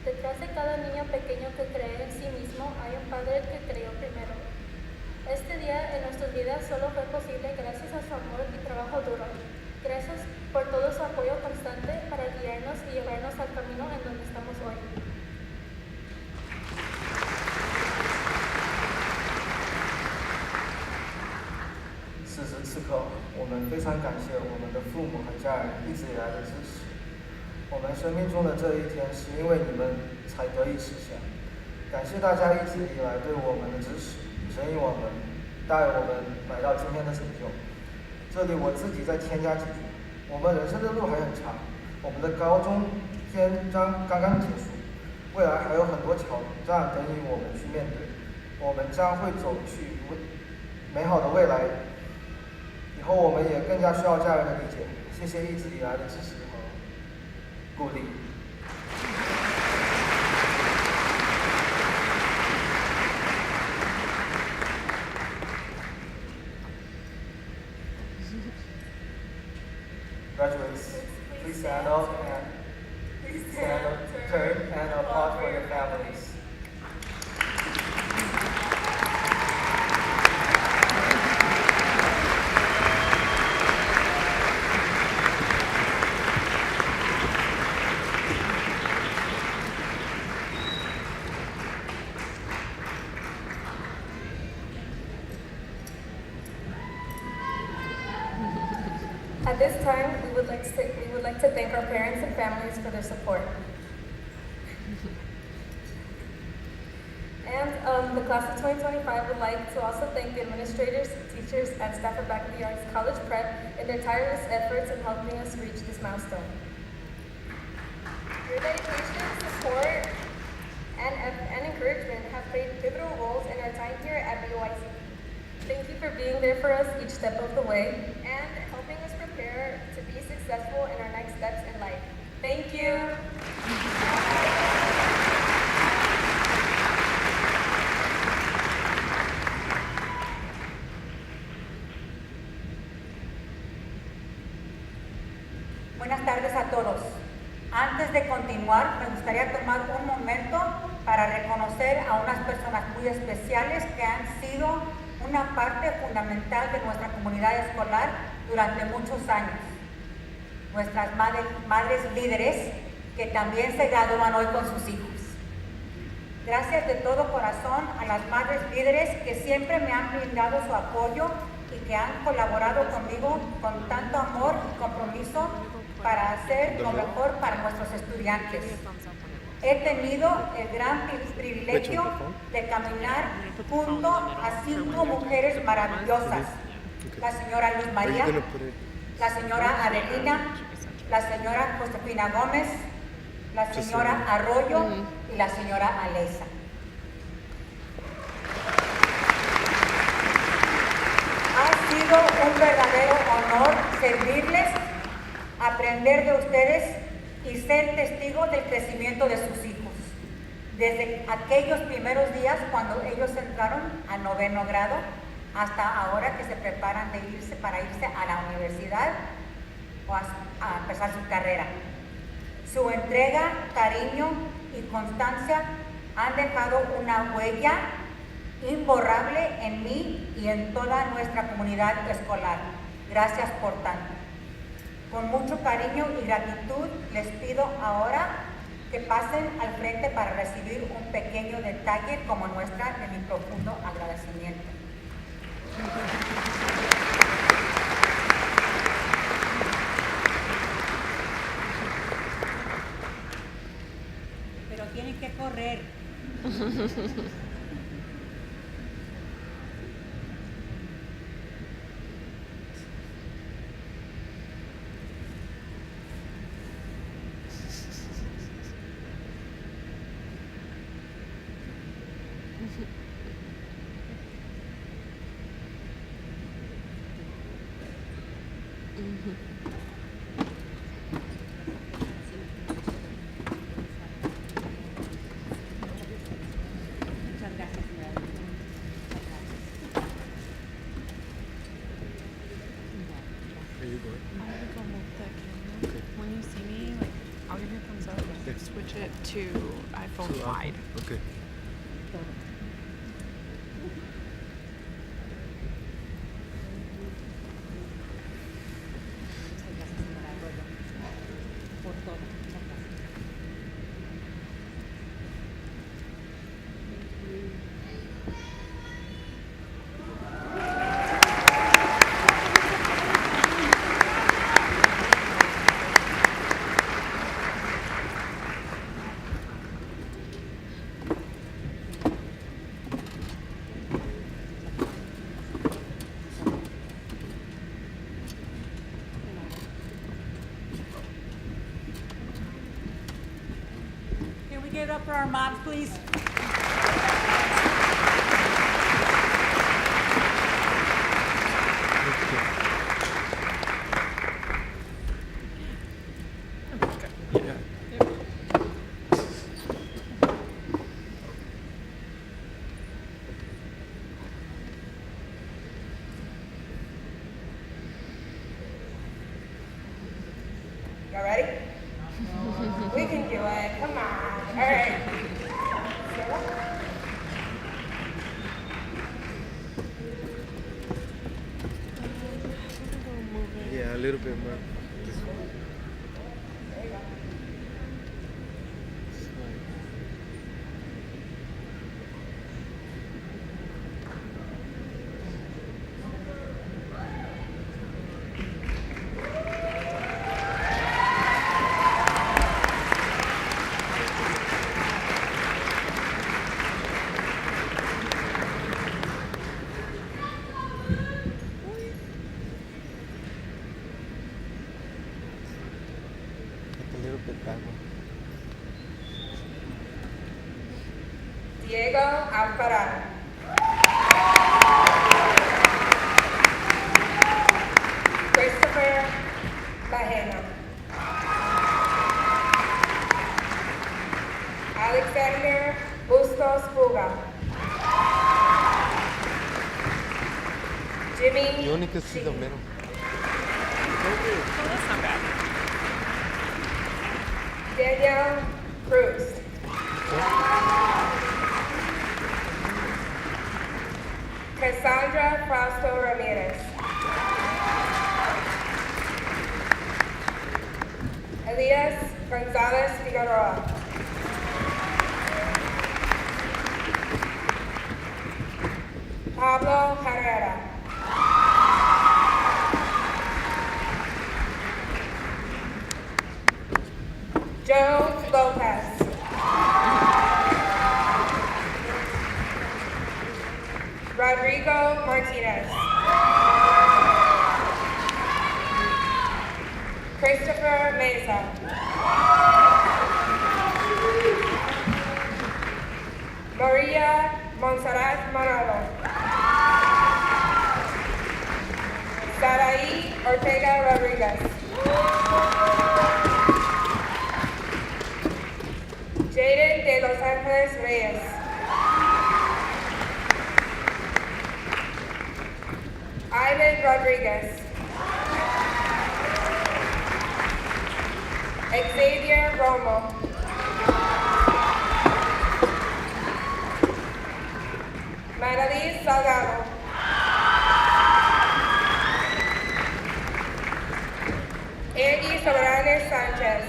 Detrás de cada niño pequeño que cree en sí mismo hay un padre que creyó primero. Este día en nuestras vidas solo fue posible gracias a su amor y trabajo duro. Gracias por todo su apoyo constante para guiarnos y llevarnos al camino en donde estamos hoy. 此时此刻，我们非常感谢我们的父母和家人一直以来的支持。我们生命中的这一天，是因为你们才得以实现。感谢大家一直以来对我们的支持，指引我们，带我们来到今天的成就。这里我自己再添加几句：我们人生的路还很长，我们的高中篇章刚刚结束，未来还有很多挑战等于我们去面对。我们将会走去美好的未来。以后我们也更加需要家人的理解。谢谢一直以来的支持和鼓励。Graduates, please stand up and turn and apart for your families. At this time, we would like to thank our parents and families for their support. And the class of 2025 would like to also thank the administrators, teachers, and staff at Back of the Arts College Prep in their tireless efforts in helping us reach this milestone. Your dedication, support, and encouragement have played pivotal roles in our time here at BOYCP. Thank you for being there for us each step of the way and helping us prepare to be successful in our next steps in life. Thank you. Buenas tardes a todos. Antes de continuar, me gustaría tomar un momento para reconocer a unas personas muy especiales que han sido una parte fundamental de nuestra comunidad escolar durante muchos años. Nuestras madres líderes que también se gradúan hoy con sus hijos. Gracias de todo corazón a las madres líderes que siempre me han brindado su apoyo y que han colaborado conmigo con tanto amor y compromiso para hacer lo mejor para nuestros estudiantes. He tenido el gran privilegio de caminar junto a 5 mujeres maravillosas, la señora Luz María, la señora Adelina, la señora Josefina Gómez, la señora Arroyo y la señora Alesa. Ha sido un verdadero honor servirles, aprender de ustedes y ser testigo del crecimiento de sus hijos. Desde aquellos primeros días cuando ellos entraron a 9º grado hasta ahora que se preparan para irse a la universidad o a empezar su carrera. Su entrega, cariño y constancia han dejado una huella imborrable en mí y en toda nuestra comunidad escolar. Gracias por tanto. Con mucho cariño y gratitud les pido ahora que pasen al frente para recibir un pequeño detalle como muestra de mi profundo agradecimiento. Pero tienen que correr. Muchas switch it to iPhone So, wide. Okay. Can we get up for our moms, please? Yeah. Y'all ready? We can do it. Come on. All right. Yeah, a little bit more. This one. There you go. This one. A little bit that one. Diego Alvarado. Christopher Bajena. Alexander Bustos Puga. Jimmy. You only can see the middle. Oh, that's not bad. Daniel Cruz. Cassandra Frausto Ramirez. Elias Gonzalez Figueroa. Pablo Herrera. Joe Lopez. Rodrigo Martinez. Christopher Mesa. Maria Montserrat Morado. Saraí Ortega Rodriguez. Jaden de Los Angeles Reyes. Ivan Rodriguez. Xavier Romo. Madalise Salgado. Angie Soberanes Sanchez.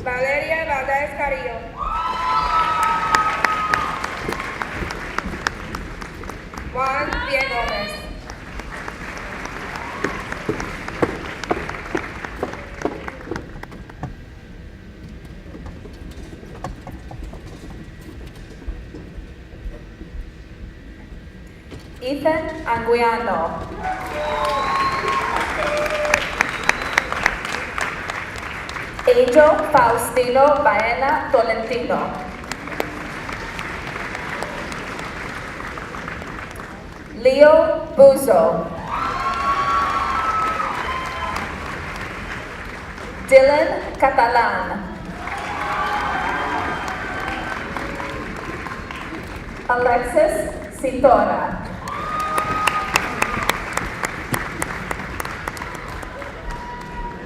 Valeria Valdez Carrillo. Juan Pierre Gomez. Ethan Anguiano. Angel Faustino Baena Tolentino. Leo Buzo. Dylan Catalan. Alexis Sitora.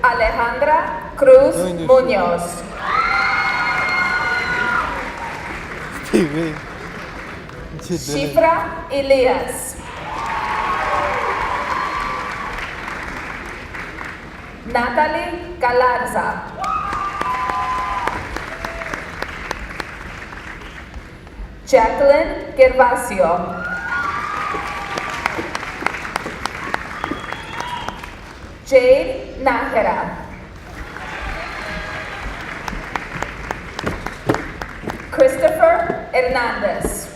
Alejandra Cruz Muñoz. Shifra Elias. Natalie Galarza. Jacqueline Gervasio. Jade Nájera. Christopher Hernandez.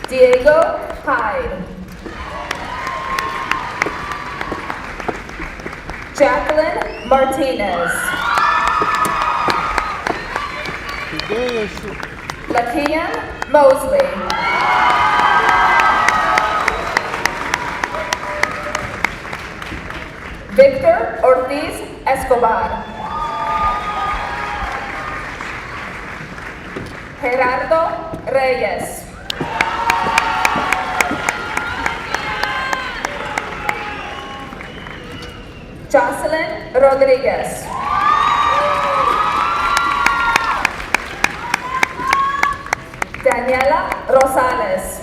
Diego Hyde. Jacqueline Martinez. Lakian Mosley. Victor Ortiz Escobar. Gerardo Reyes. Jocelyn Rodriguez. Daniela Rosales.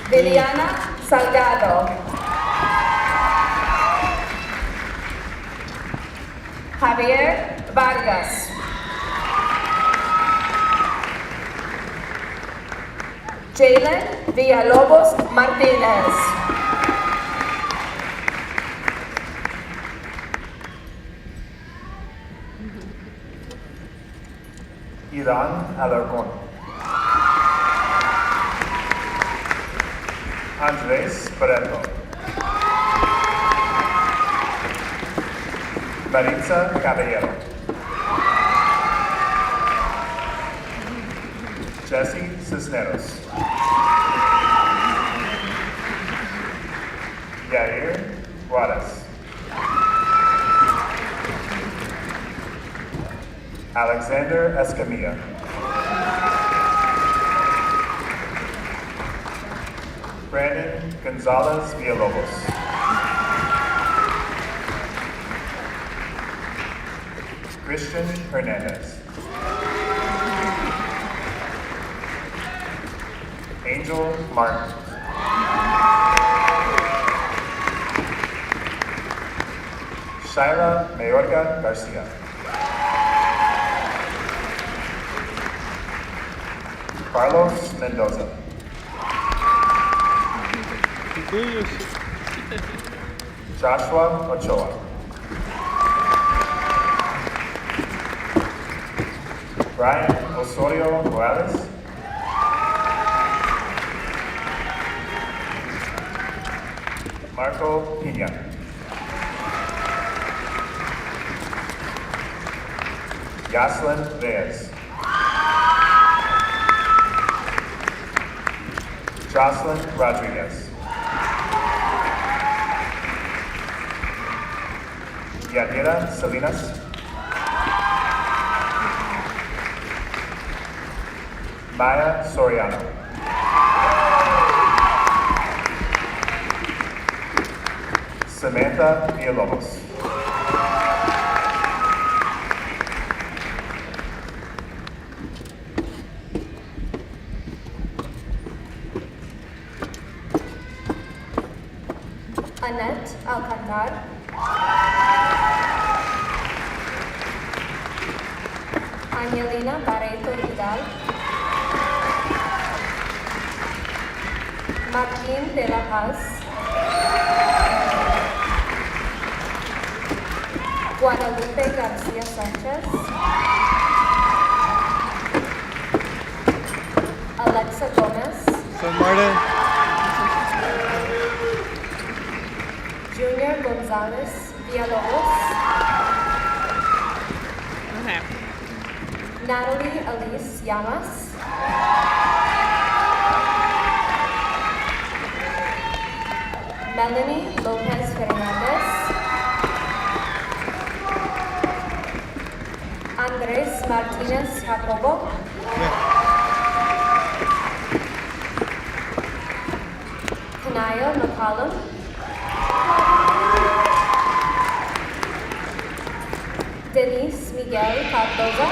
Liliana Salgado. Javier Vargas. Jalen Villalobos Martínez. Iran Alarcón. Andrés Barreto. Maritza Caballero. Jesse Cisneros. Yair Juarez. Alexander Escamilla. Brandon Gonzalez Villalobos. Christian Hernandez. Angel Martin. Shaira Mayorga Garcia. Carlos Mendoza. Joshua Ochoa. Brian Osorio Morales. Marco Pina. Yaslin Reyes. Jocelyn Rodriguez. Yanira Salinas. Maya Soriano. Samantha Villalobos. Annette Alcantar. Angelina Barreto Vidal. Martín de la Paz. Guadalupe García Sánchez. Alexa Gomez. San Martin. Junior Gonzalez Villalobos. Okay. Natalie Elise Llamas. Melanie Lopez Fernandez. Andres Martinez Jacobo. Column. Denise Miguel Cardoza.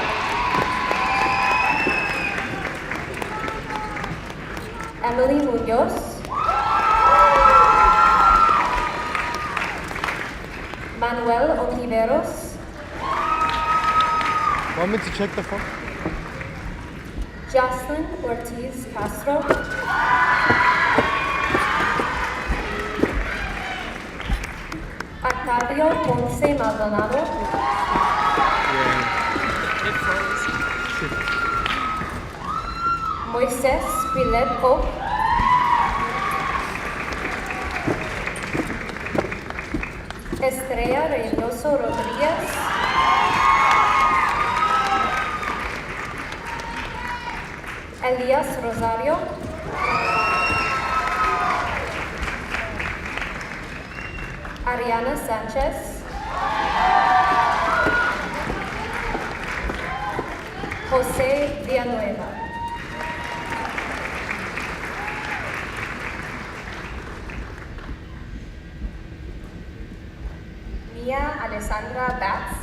Emily Munoz. Manuel Ontiveros. Want me to check the phone? Jocelyn Ortiz Castro. Octavio Ponce Maldonado. Moises Quilet Pope. Estrella Reynoso Rodríguez. Elías Rosario. Ariana Sánchez. José Villanueva. Mia Alessandra Batz.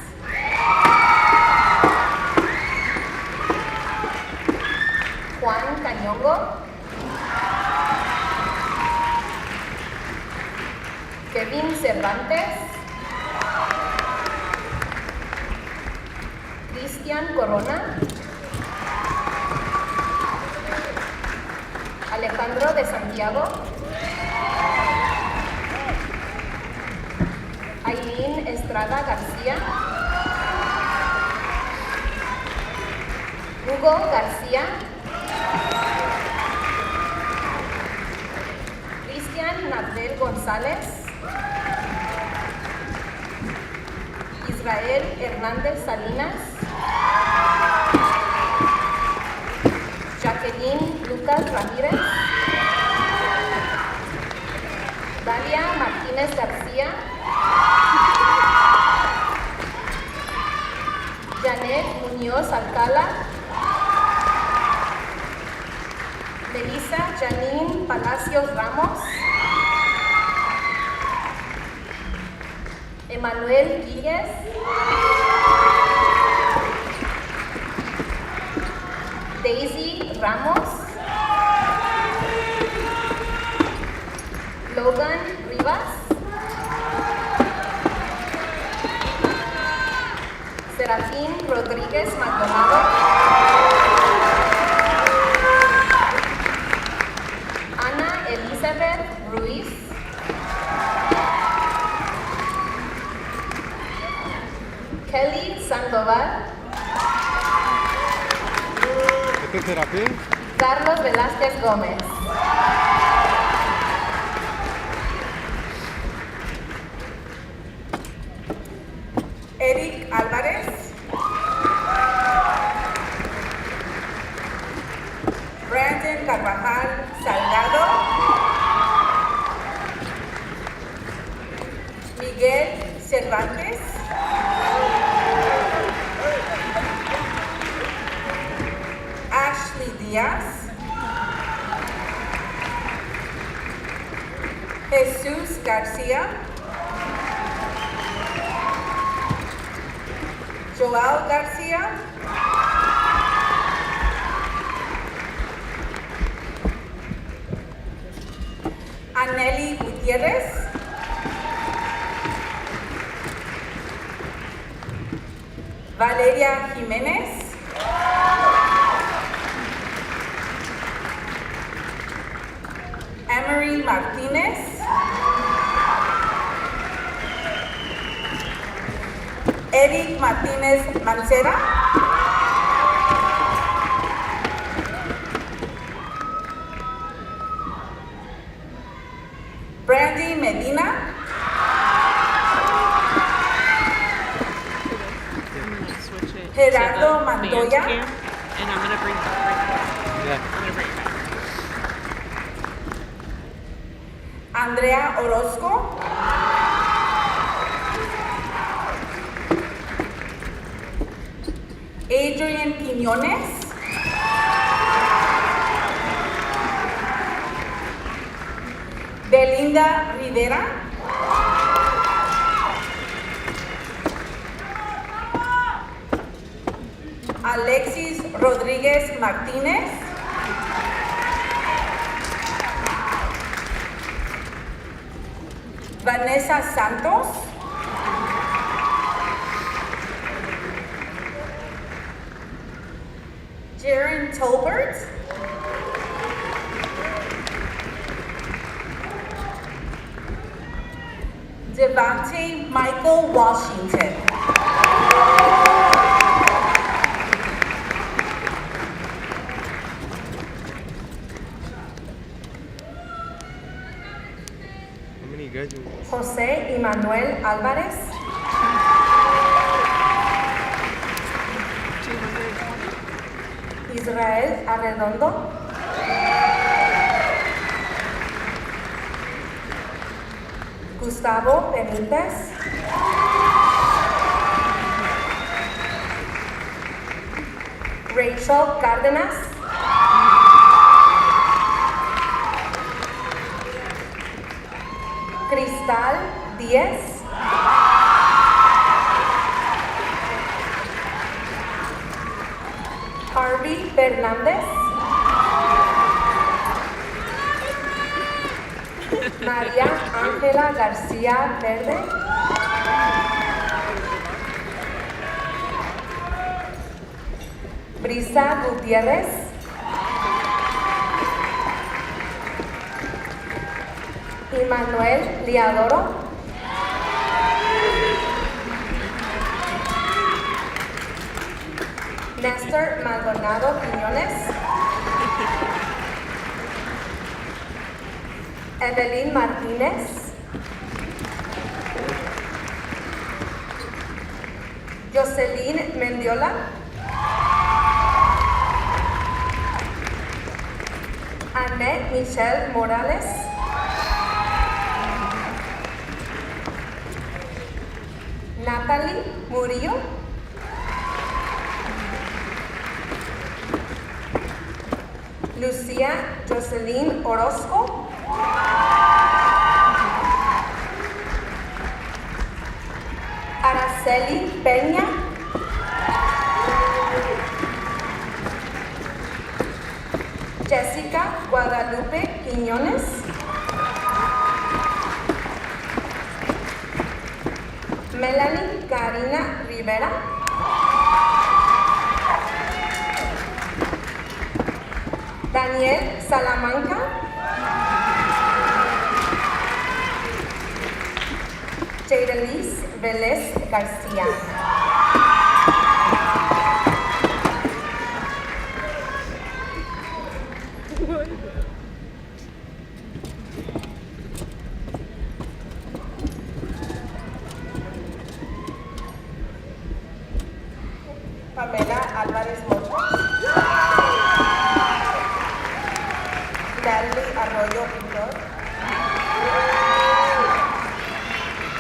Juan Cañongo. Kevin Cervantes. Cristian Corona. Alejandro de Santiago. Aileen Estrada García. Hugo García. Cristian Nabdel González. Israel Hernández Salinas. Jacqueline Lucas Ramírez. Dalia Martínez García. Janet Muñoz Alcala. Melissa Janine Palacios Ramos. Emanuel Guíguez. Daisy Ramos. Logan Rivas. Serafín Rodríguez Maldonado. Ana Elizabeth Ruiz. Kelly Sandoval. ¿Este es Serafín? Carlos Velázquez Gómez. Eric Álvarez. Brandon Carvajal Salgado. Miguel Cervantes. Ashley Díaz. Jesús García. Joel García. Anneli Gutiérrez. Valeria Jiménez. Emery Martínez. Eric Martínez Mancera. Brandy Medina. Gerardo Montoya. And I'm gonna bring it back. I'm gonna bring it back. Andrea Orozco. Adrian Quiñones. Belinda Rivera. Alexis Rodríguez Martínez. Vanessa Santos. Jaren Tolbert. Devante Michael Washington. How many graduates? José Emmanuel Álvarez. 220. Israel Arredondo. Gustavo Benítez. Rachel Cárdenas. Cristal Díez. Harvey Fernández. María Ángela García Verde. Brisa Gutiérrez. Emmanuel Liadoro. Néstor Maldonado Quiñones. Evelyn Martínez. Jocelyn Mendiola. Annette Michelle Morales. Natalie Murillo. Lucía Jocelyn Orozco. Araceli Peña. Jessica Guadalupe Quiñones. Melanie Karina Rivera. Daniel Salamanca. Jaidelis Vélez García. Pamela Álvarez Mocho. Natalie Arroyo Pintor.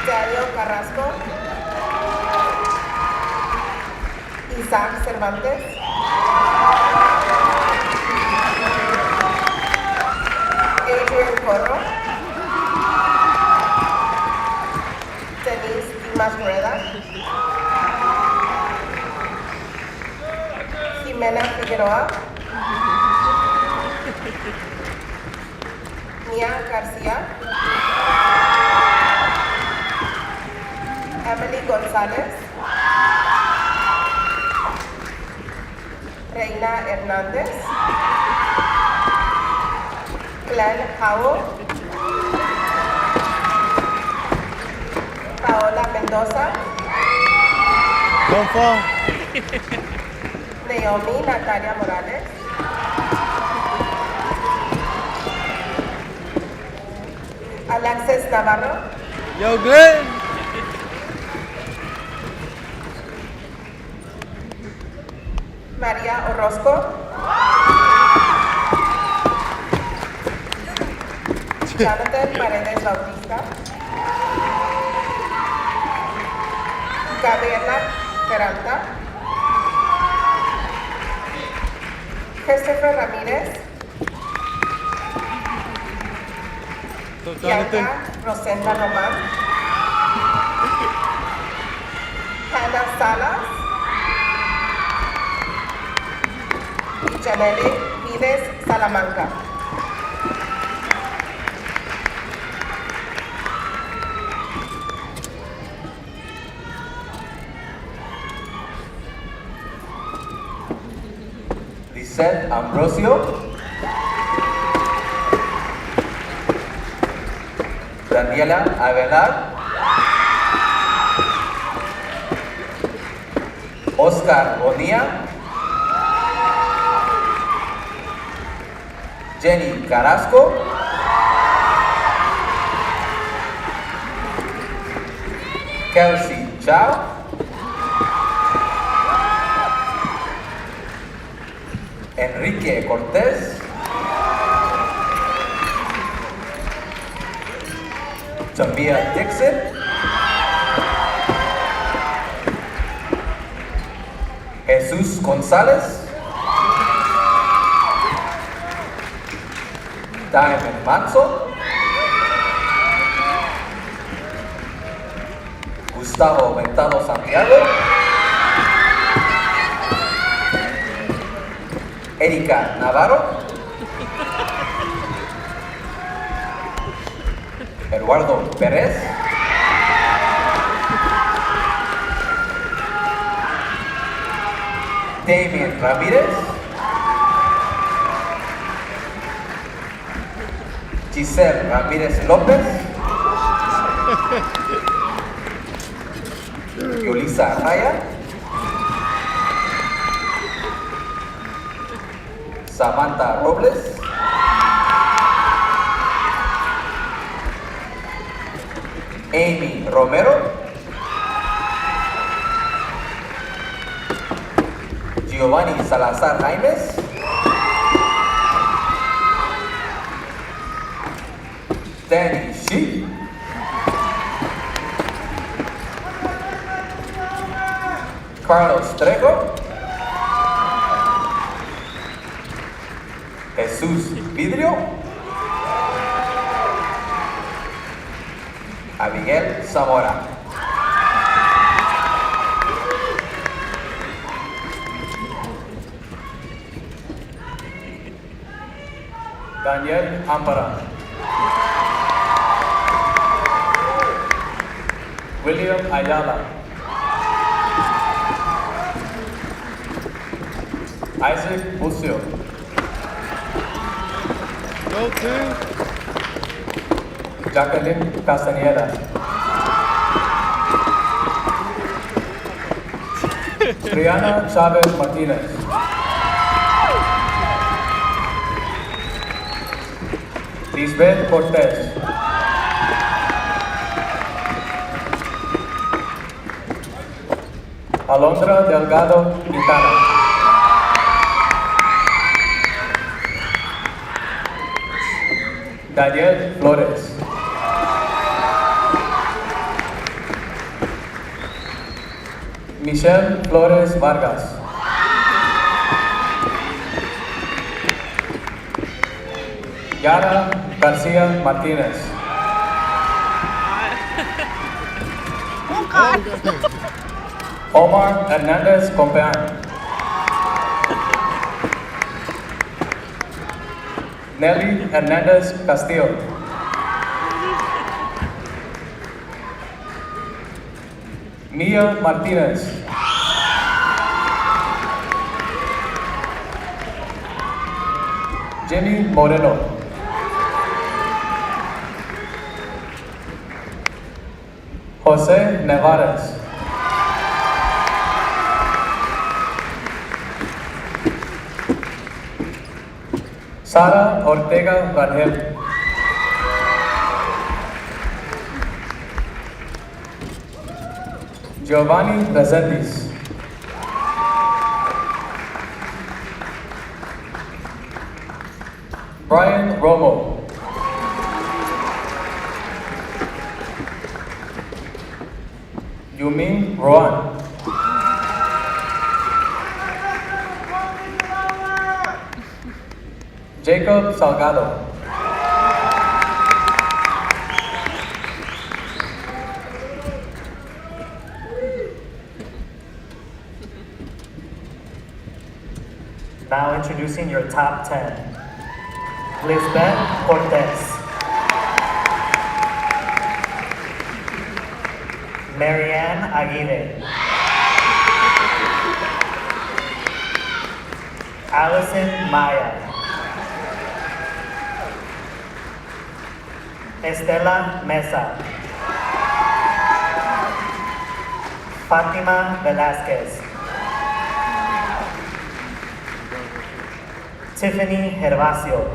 Dario Carrasco. Isaac Cervantes. Adrian Corro. Denise Dimas Rueda. Jimena Figueroa. Mia García. Emily González. Reina Hernández. Glenn Howell. Paola Mendoza. Don't fall. Naomi Natalia Morales. Alexis Navarro. Yo, good. María Orozco. Jonathan Paredes Bautista. Gabriela Peralta. Christopher Ramírez. Bianca Rosenda Román, Hannah Salas, Janelle Vides Salamanca. Lisette Ambrosio, Daniela Avelar, Oscar Bonilla, Jenny Carrasco, Kelsey Chao, Enrique Cortés, Jamia Dixon, Jesús González, Diamond Manso, Gustavo Ventado Santiago, Erika Navarro, Eduardo Pérez, Damien Ramírez, Giselle Ramírez López, Yolisa Raya, Samantha Robles, Amy Romero, Giovanni Salazar Jaimes, Danny Shi, Carlos Trejo, Jesús Vidrio, Abigail Zamora. Daniel Ampara, William Ayala, Isaac Bucio, Jacqueline Castañeda, Triana Chavez Martinez, Lisbeth Cortez, Alondra Delgado Quintana, Daniel Flores, Michelle Flores Vargas, Yara García Martínez, Omar Hernández Compeán, Nelly Hernández Castillo, Mia Martínez, Jenny Moreno, José Nevares, Sara Ortega Rangel, Giovanni Resendiz, Brian Romo, Yumin Roan, Jacob Salgado, Now introducing your top 10. Lisbeth Cortez. Marianne Aguirre. Allison Maya. Estela Mesa. Fatima Velázquez. Tiffany Gervasio.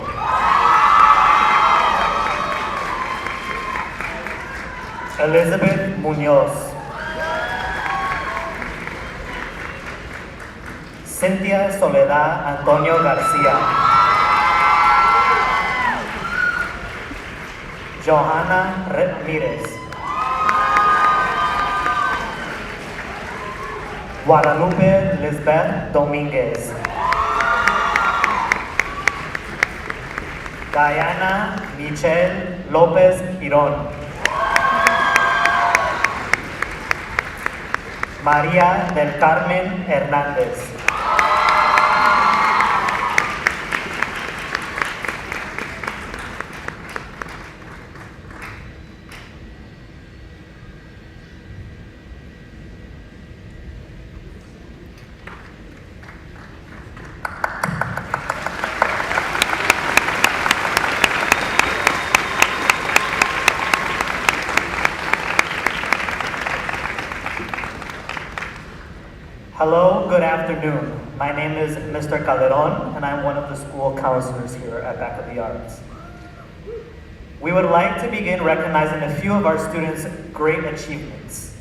Elizabeth Munoz. Cynthia Soledad Antonio Garcia. Johanna Ramirez. Guadalupe Lisbeth Dominguez. Diana Michelle López Girón. María del Carmen Hernández. Hello, good afternoon. My name is Mr. Calderon, and I'm one of the school counselors here at Back of the Arts. We would like to begin recognizing a few of our students' great achievements.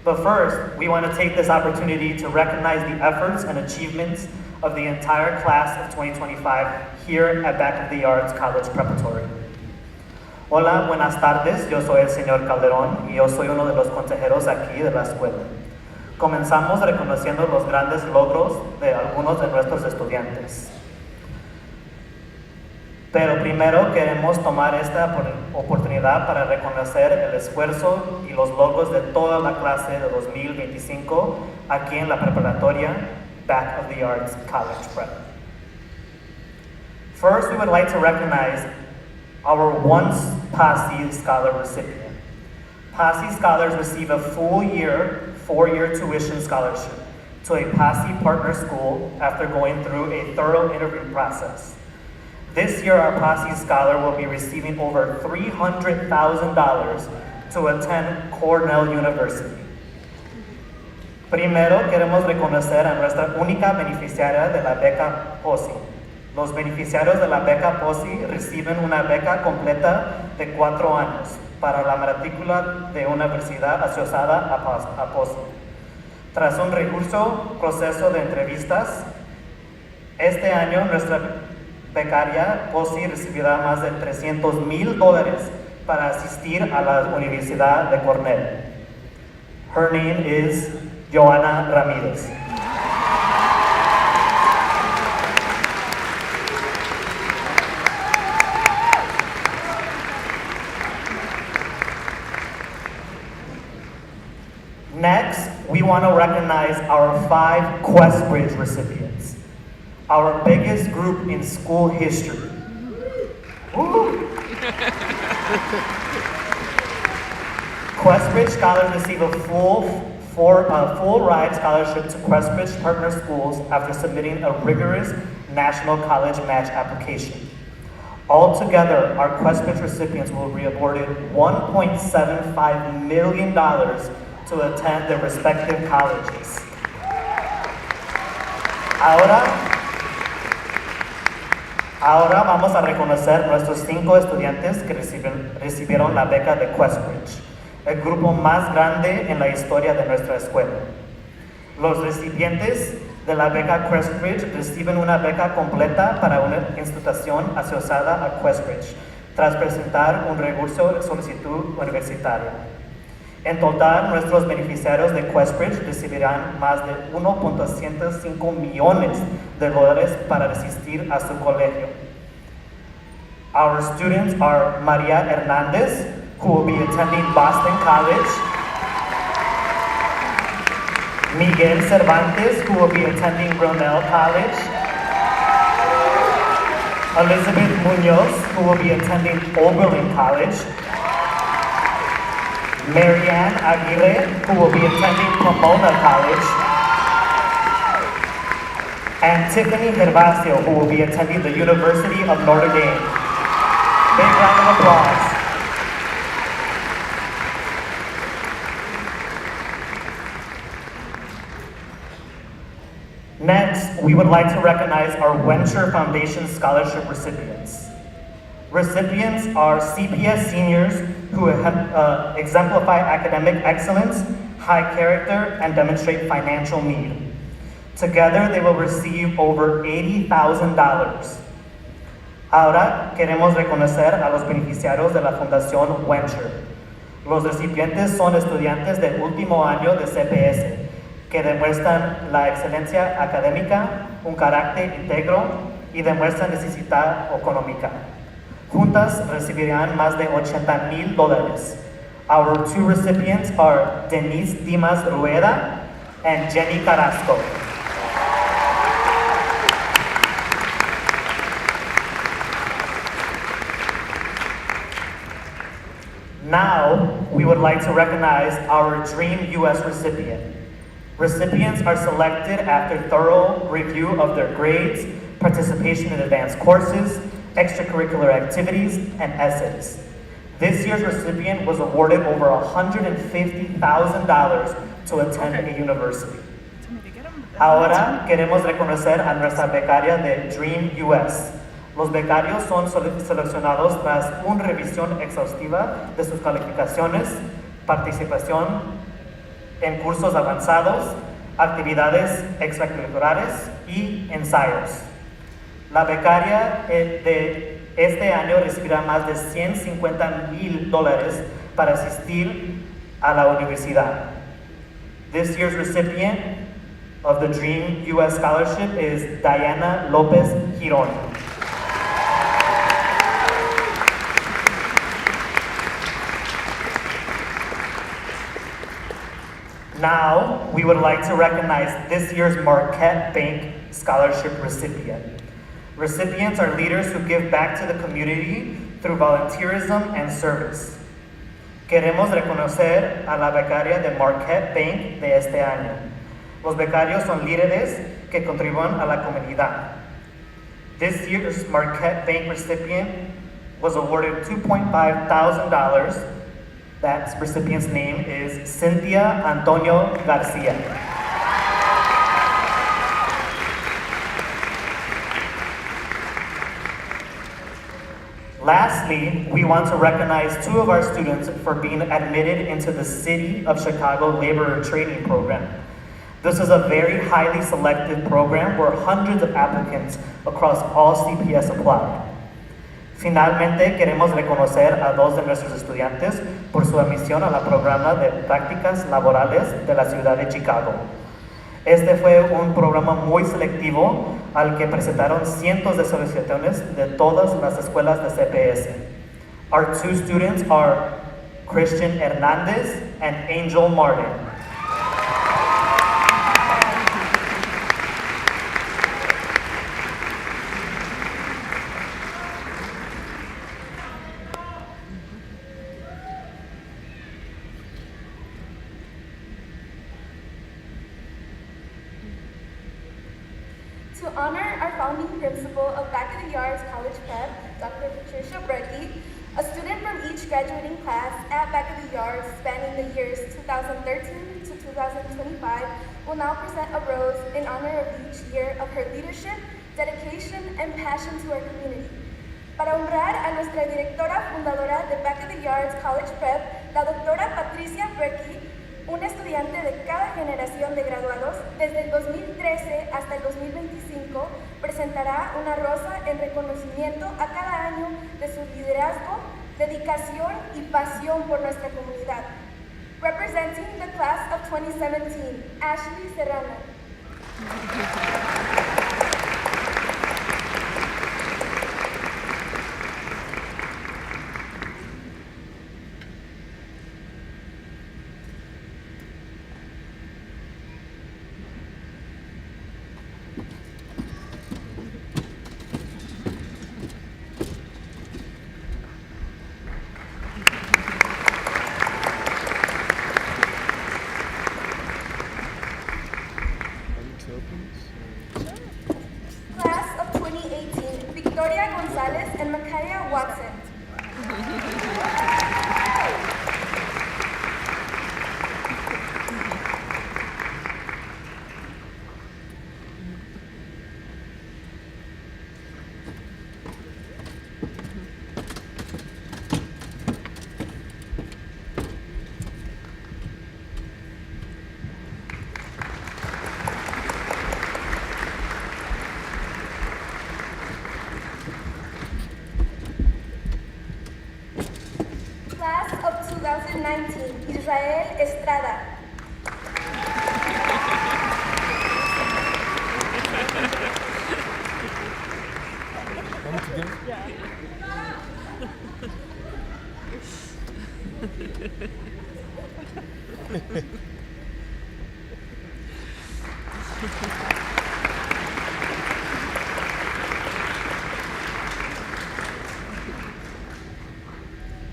But first, we want to take this opportunity to recognize the efforts and achievements of the entire class of 2025 here at Back of the Arts College Preparatory. Hola, buenas tardes. Yo soy el señor Calderón y yo soy uno de los consejeros aquí de la escuela. Comenzamos reconociendo los grandes logros de algunos de nuestros estudiantes. Pero primero queremos tomar esta oportunidad para reconocer el esfuerzo y los logros de toda la clase de 2025 aquí en la preparatoria Back of the Arts College Prep. First, we would like to recognize our once PASI Scholar recipient. PASI Scholars receive a four-year tuition scholarship to a PASI partner school after going through a thorough interview process. This year, our PASI Scholar will be receiving over $300,000 to attend Cornell University. Primero, queremos reconocer a nuestra única beneficiaria de la beca POSI. Los beneficiarios de la beca POSI reciben una beca completa de 4 años para la matrícula de una universidad asociada a POSI. Tras un riguroso proceso de entrevistas, este año nuestra becaria POSI recibirá más de $300,000 para asistir a la Universidad de Cornell. Her name is Johanna Ramirez. Next, we want to recognize our 5 QuestBridge recipients, our biggest group in school history. QuestBridge scholars receive a full ride scholarship to QuestBridge partner schools after submitting a rigorous national college match application. Altogether, our QuestBridge recipients will be awarded $1.75 million to attend their respective colleges. Ahora vamos a reconocer nuestros 5 estudiantes que recibieron la beca de QuestBridge, el grupo más grande en la historia de nuestra escuela. Los recipientes de la beca QuestBridge reciben una beca completa para una institución asociada a QuestBridge, tras presentar un recurso de solicitud universitaria. En total, nuestros beneficiarios de QuestBridge recibirán más de $1.105 millones para asistir a su colegio. Our students are Maria Hernandez, who will be attending Boston College, Miguel Cervantes, who will be attending Brunel College, Elizabeth Munoz, who will be attending Oberlin College. Marianne Aguirre, who will be attending Pomona College. And Tiffany Gervasio, who will be attending the University of Notre Dame. Big round of applause. Next, we would like to recognize our Wencher Foundation Scholarship recipients. Recipients are CPS seniors who exemplify academic excellence, high character, and demonstrate financial need. Together, they will receive over $80,000. Ahora queremos reconocer a los beneficiarios de la Fundación Wencher. Los recipientes son estudiantes del último año de CPS, que demuestran la excelencia académica, un carácter íntegro y demuestran necesidad económica. Juntas recibirán más de $80,000. Our two recipients are Denise Dimas Rueda and Jenny Carrasco. Now, we would like to recognize our Dream US recipient. Recipients are selected after thorough review of their grades, participation in advanced courses, extracurricular activities, and essays. This year's recipient was awarded over $150,000 to attend a university. Ahora queremos reconocer a nuestra becaria de Dream US. Los becarios son seleccionados tras una revisión exhaustiva de sus calificaciones, participación en cursos avanzados, actividades extracurriculares y ensayos. La becaria de este año recibirá más de $150,000 para asistir a la universidad. This year's recipient of the Dream US Scholarship is Diana Lopez Girón. Now, we would like to recognize this year's Marquette Bank Scholarship recipient. Recipients are leaders who give back to the community through volunteerism and service. Queremos reconocer a la becaria de Marquette Bank de este año. Los becarios son líderes que contribuyen a la comunidad. This year's Marquette Bank recipient was awarded $2,500. That recipient's name is Cynthia Antonio Garcia. Lastly, we want to recognize two of our students for being admitted into the City of Chicago Laborer Training Program. This is a very highly selective program where hundreds of applicants across all CPS applied. Finalmente, queremos reconocer a dos de nuestros estudiantes por su admisión al programa de prácticas laborales de la ciudad de Chicago. Este fue un programa muy selectivo al que presentaron cientos de solicitudes de todas las escuelas de CPS. Our two students are Christian Hernandez and Angel Martin. To honor our founding principal of Back of the Yards College Prep, Dr. Patricia Brecky, a student from each graduating class at Back of the Yards spanning the years 2013 to 2025 will now present a rose in honor of each year of her leadership, dedication, and passion to our community. Para honrar a nuestra directora fundadora de Back of the Yards College Prep, la doctora Patricia Brecky, una estudiante de cada generación de graduados, desde el 2013 hasta el 2025, presentará una rosa en reconocimiento a cada año de su liderazgo, dedicación y pasión por nuestra comunidad. Representing the class of 2017, Ashley Serrano. 19, Israel Estrada.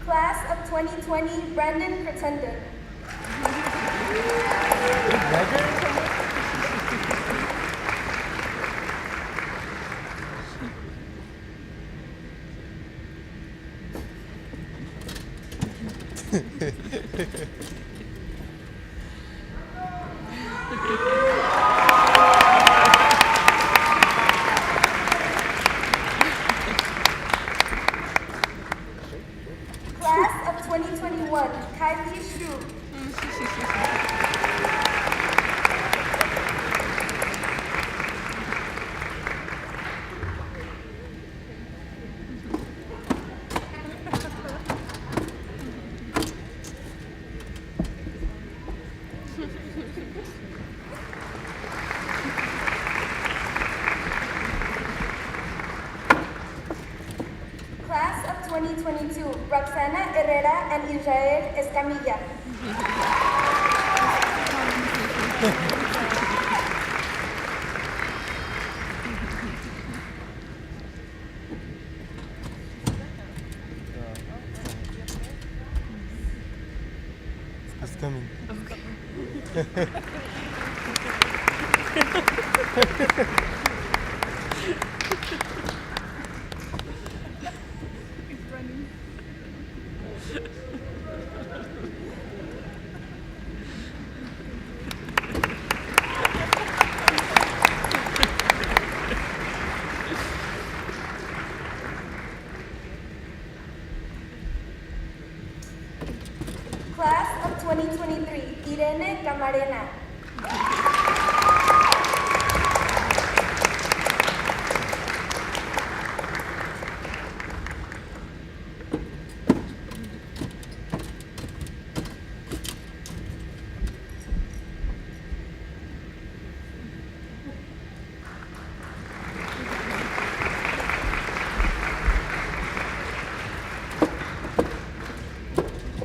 Class of 2020, Brandon Pretender. Class of 2021, Kylie Shu. Class of 2022, Roxana Herrera and Israel Escamilla. It's coming. Class of 2023, Irene Camarena.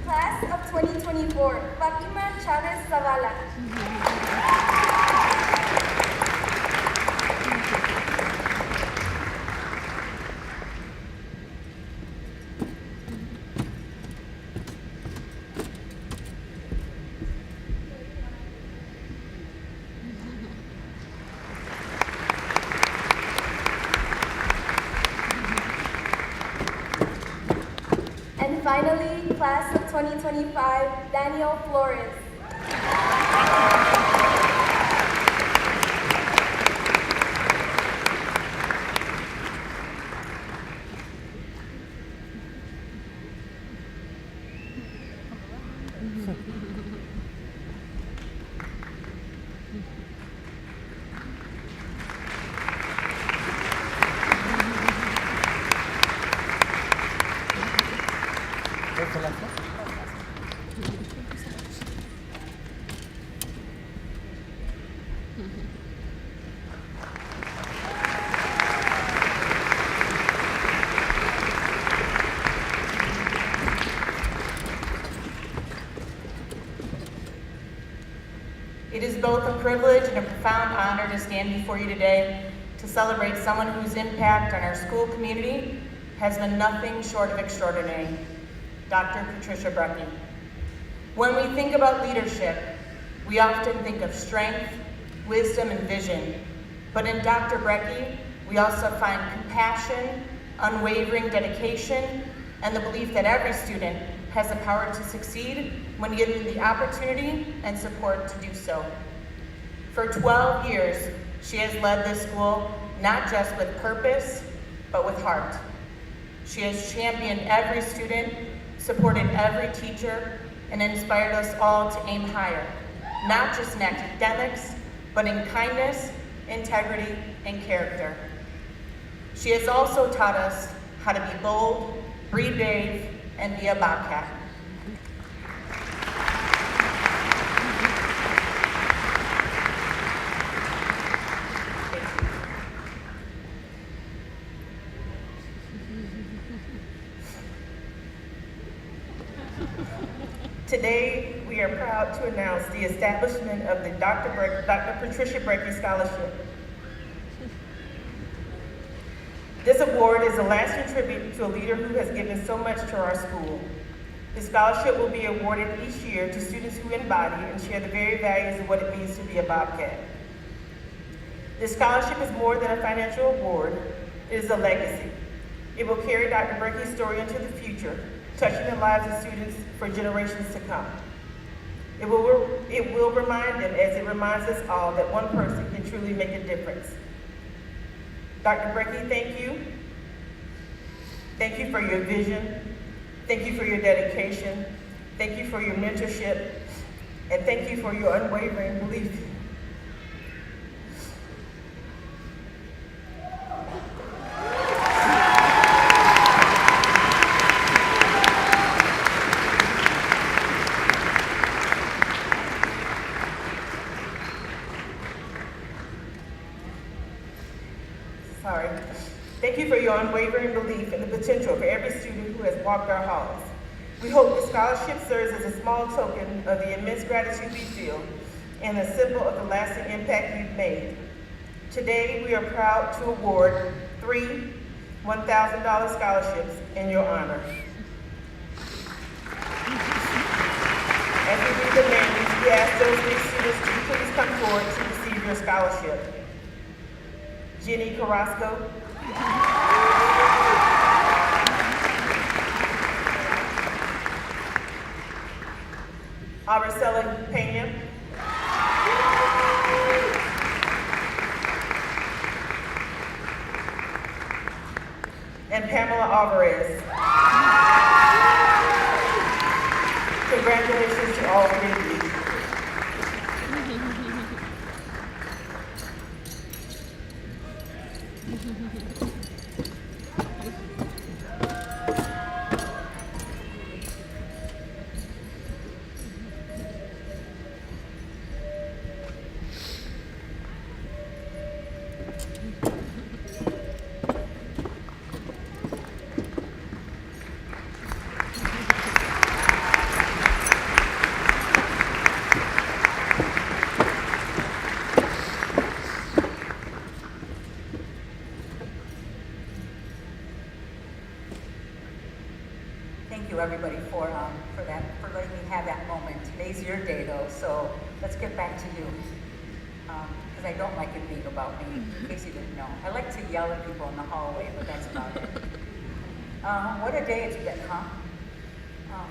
Class of 2024, Fatima Chavez Zavala. And finally, class of 2025, Daniel Flores. It is both a privilege and a profound honor to stand before you today to celebrate someone whose impact on our school community has been nothing short of extraordinary, Dr. Patricia Brecky. When we think about leadership, we often think of strength, wisdom, and vision, but in Dr. Brecky, we also find compassion, unwavering dedication, and the belief that every student has the power to succeed when given the opportunity and support to do so. For 12 years, she has led this school not just with purpose, but with heart. She has championed every student, supported every teacher, and inspired us all to aim higher, not just in academics, but in kindness, integrity, and character. She has also taught us how to be bold, breathe brave, and be a bobcat. Today, we are proud to announce the establishment of the Dr. Patricia Brecky Scholarship. This award is a lasting tribute to a leader who has given so much to our school. The scholarship will be awarded each year to students who embody and share the very values of what it means to be a Bobcat. This scholarship is more than a financial award, it is a legacy. It will carry Dr. Breaky's story into the future, touching the lives of students for generations to come. It will remind them, as it reminds us all, that one person can truly make a difference. Dr. Brecky, thank you. Thank you for your vision. Thank you for your dedication. Thank you for your mentorship. And thank you for your unwavering belief. Thank you for your unwavering belief in the potential for every student who has walked our halls. We hope the scholarship serves as a small token of the immense gratitude we feel and a symbol of the lasting impact you've made. Today, we are proud to award 3 $1,000 scholarships in your honor. As we read the names, we ask those 3 students to please come forward to receive your scholarship. Jenny Carrasco. Araceli Pena. And Pamela Alvarez. Congratulations to all 3 of you. Thank you, everybody, for letting me have that moment. Today's your day, though, so let's get back to you. Because I don't like it being about me, in case you didn't know. I like to yell at people in the hallway, but that's about it. What a day it's been, huh?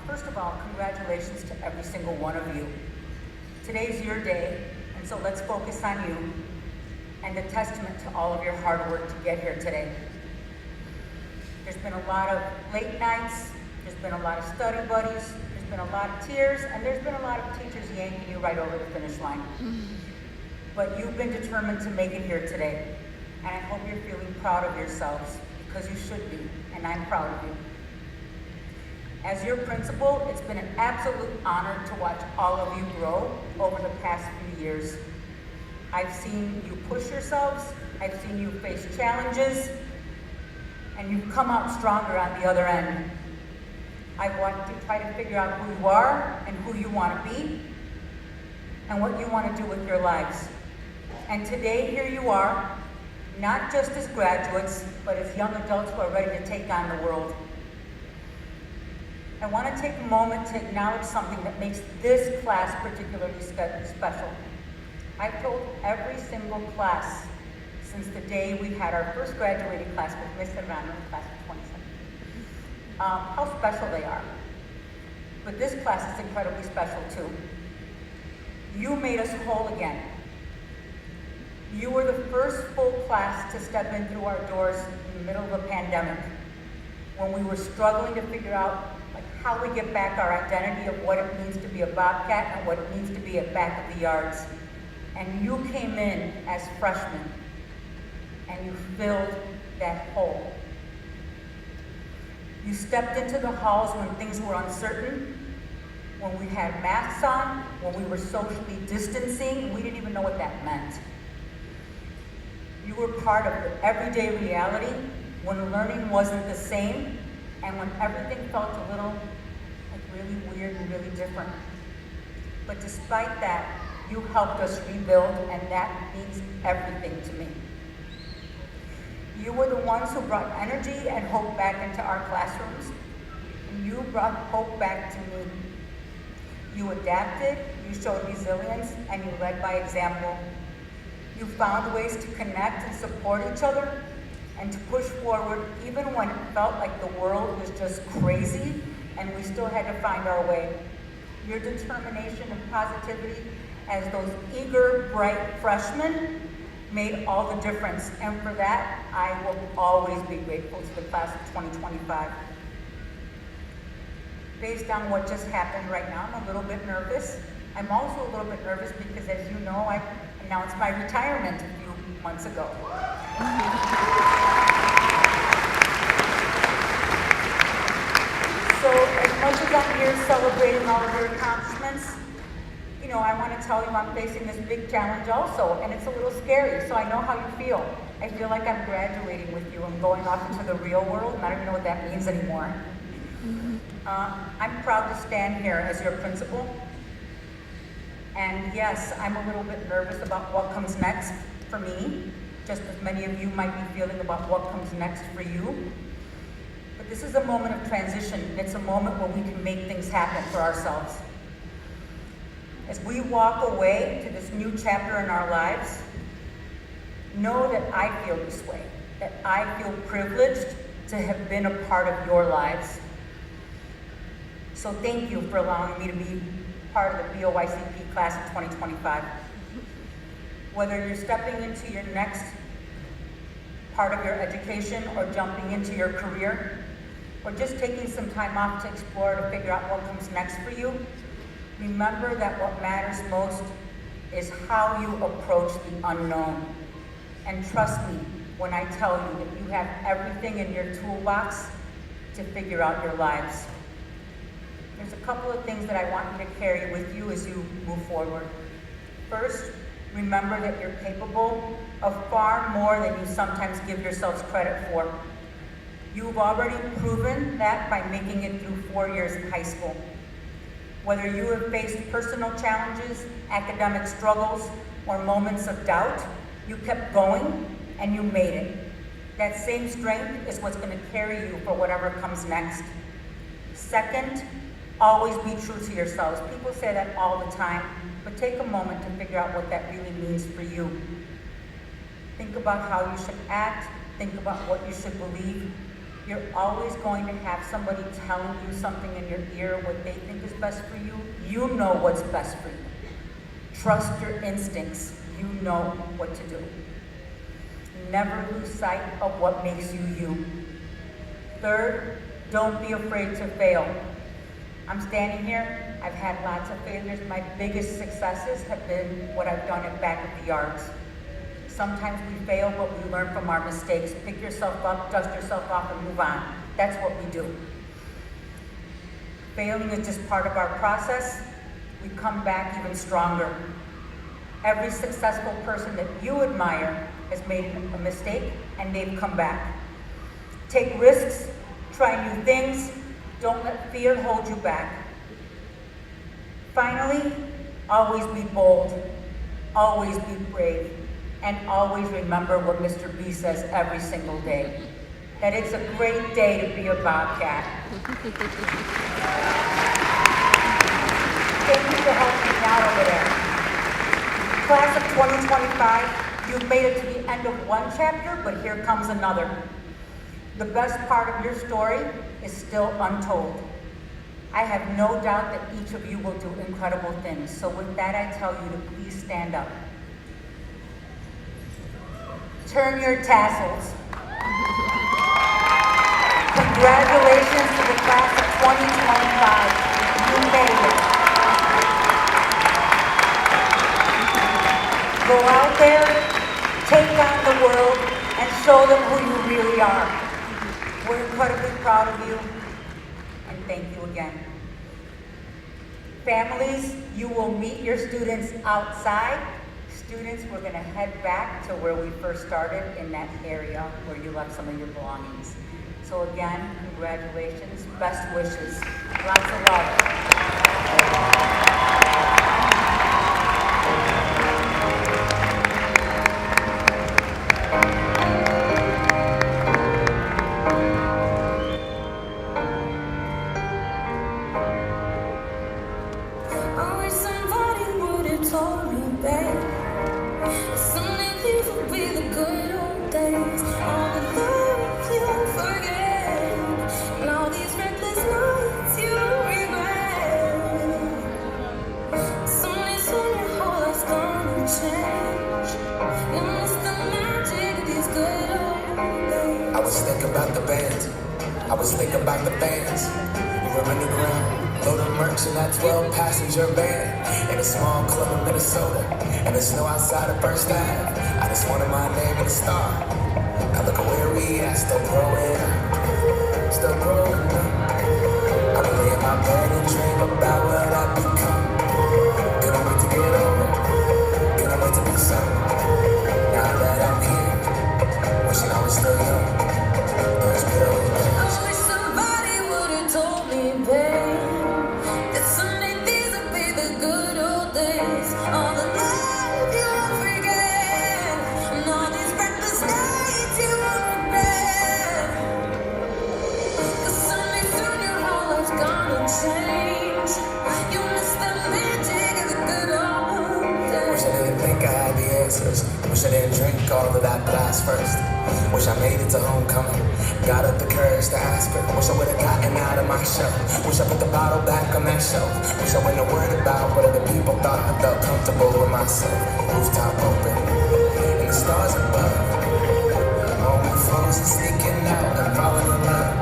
First of all, congratulations to every single one of you. Today's your day, and so let's focus on you and a testament to all of your hard work to get here today. There's been a lot of late nights, there's been a lot of study buddies, there's been a lot of tears, and there's been a lot of teachers yanking you right over the finish line. But you've been determined to make it here today, and I hope you're feeling proud of yourselves, because you should be, and I'm proud of you. As your principal, it's been an absolute honor to watch all of you grow over the past few years. I've seen you push yourselves, I've seen you face challenges, and you've come out stronger on the other end. I've watched you try to figure out who you are and who you want to be and what you want to do with your lives. And today, here you are, not just as graduates, but as young adults who are ready to take on the world. I want to take a moment to acknowledge something that makes this class particularly special. I've told every single class since the day we had our first graduating class with Ms. Serrano, class of 2017, how special they are. But this class is incredibly special too. You made us whole again. You were the first full class to step in through our doors in the middle of a pandemic, when we were struggling to figure out how we get back our identity of what it means to be a Bobcat and what it means to be at back of the yards. And you came in as freshmen, and you filled that hole. You stepped into the halls when things were uncertain, when we had masks on, when we were socially distancing, and we didn't even know what that meant. You were part of the everyday reality when learning wasn't the same, and when everything felt a little like really weird and really different. But despite that, you helped us rebuild, and that means everything to me. You were the ones who brought energy and hope back into our classrooms, and you brought hope back to me. You adapted, you showed resilience, and you led by example. You found ways to connect and support each other and to push forward even when it felt like the world was just crazy and we still had to find our way. Your determination and positivity as those eager, bright freshmen made all the difference. And for that, I will always be grateful to the class of 2025. Based on what just happened right now, I'm a little bit nervous. I'm also a little bit nervous because, as you know, I announced my retirement a few months ago. So as much as I'm here celebrating all of your accomplishments, you know, I want to tell you I'm facing this big challenge also, and it's a little scary, so I know how you feel. I feel like I'm graduating with you. I'm going off into the real world, and I don't even know what that means anymore. I'm proud to stand here as your principal. And yes, I'm a little bit nervous about what comes next for me, just as many of you might be feeling about what comes next for you. But this is a moment of transition, and it's a moment where we can make things happen for ourselves. As we walk away to this new chapter in our lives, know that I feel this way, that I feel privileged to have been a part of your lives. So thank you for allowing me to be part of the BOYCP class of 2025. Whether you're stepping into your next part of your education or jumping into your career, or just taking some time off to explore to figure out what comes next for you, remember that what matters most is how you approach the unknown. And trust me when I tell you that you have everything in your toolbox to figure out your lives. There's a couple of things that I want you to carry with you as you move forward. First, remember that you're capable of far more than you sometimes give yourselves credit for. You've already proven that by making it through 4 years in high school. Whether you have faced personal challenges, academic struggles, or moments of doubt, you kept going and you made it. That same strength is what's going to carry you for whatever comes next. Second, always be true to yourselves. People say that all the time, but take a moment to figure out what that really means for you. Think about how you should act. Think about what you should believe. You're always going to have somebody telling you something in your ear, what they think is best for you. You know what's best for you. Trust your instincts. You know what to do. Never lose sight of what makes you you. Third, don't be afraid to fail. I'm standing here, I've had lots of failures. My biggest successes have been what I've done at Back of the Yards. Sometimes we fail, but we learn from our mistakes. Pick yourself up, dust yourself off, and move on. That's what we do. Failing is just part of our process. We come back even stronger. Every successful person that you admire has made a mistake, and they've come back. Take risks, try new things. Don't let fear hold you back. Finally, always be bold, always be brave, and always remember what Mr. B says every single day, that it's a great day to be a Bobcat. Thank you for helping me out over there. Class of 2025, you've made it to the end of one chapter, but here comes another. The best part of your story is still untold. I have no doubt that each of you will do incredible things. So with that, I tell you to please stand up. Turn your tassels. Congratulations to the class of 2025. You made it. Go out there, take on the world, and show them who you really are. We're incredibly proud of you, and thank you again. Families, you will meet your students outside. Students, we're going to head back to where we first started in that area where you left some of your belongings. So again, congratulations, best wishes. Lots of love. I wish somebody would have told me, babe, someday these will be the good old days. All the love you'll forget, and all these reckless nights you'll regret. Someday soon your whole life's gonna change. You miss the magic of these good old days. I was thinking about the bands. I was thinking about the bands. We were underground. Loading merch in that 12-passenger van in a small club in Minnesota, and the snow outside of First Ave. I just wanted my name and a star. Now look at where we at, still growing up, still growing up. I been laying my bed and dream about what I've become. Couldn't wait to get over, couldn't wait to be sober. Now that I'm here, wishing I was still young. Those good old days. I wish somebody would have told me, babe, that someday these would be the good old days. All the love you won't forget, and all these reckless nights you won't regret. 'Cause someday soon your whole life's gonna change. You miss the magic of the good old days. Wish I didn't think I had the answers. Wish I didn't drink all of that glass first. Wish I made it to homecoming. Got up the courage to ask her. Wish I would've gotten out of my shell. Wish I put the bottle back on that shelf. Wish I wouldn't have worried about what other people thought. I felt comfortable with myself. Rooftop open, and the stars above. All my frozen, sneaking out and falling in love.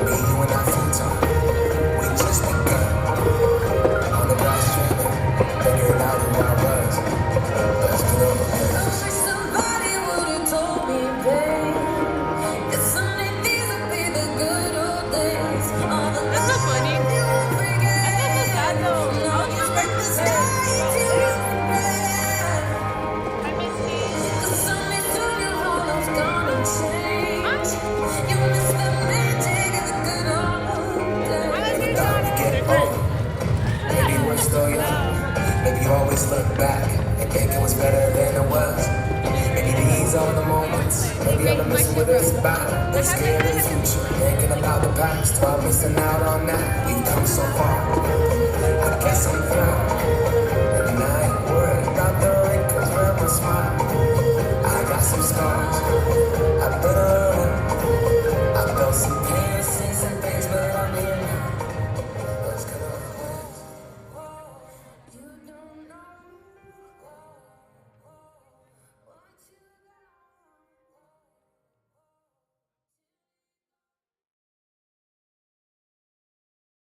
Me, you, and that futon. We just begun. On the grass streaming, figuring out who I was. Those good old days. I wish somebody would have told me, babe, that someday these would be the good old days. All the love you won't forget, and all these reckless nights you won't regret. 'Cause someday soon your whole life's gonna change. You miss the magic of the good old days. Every time you get old, maybe we're still young. Maybe you always look back and think it was better than it was. Maybe these are the moments. Maybe I'm missing what it's about. They're scared of the future, thinking about the past while missing out on that. We've come so far. I guess I'm proud.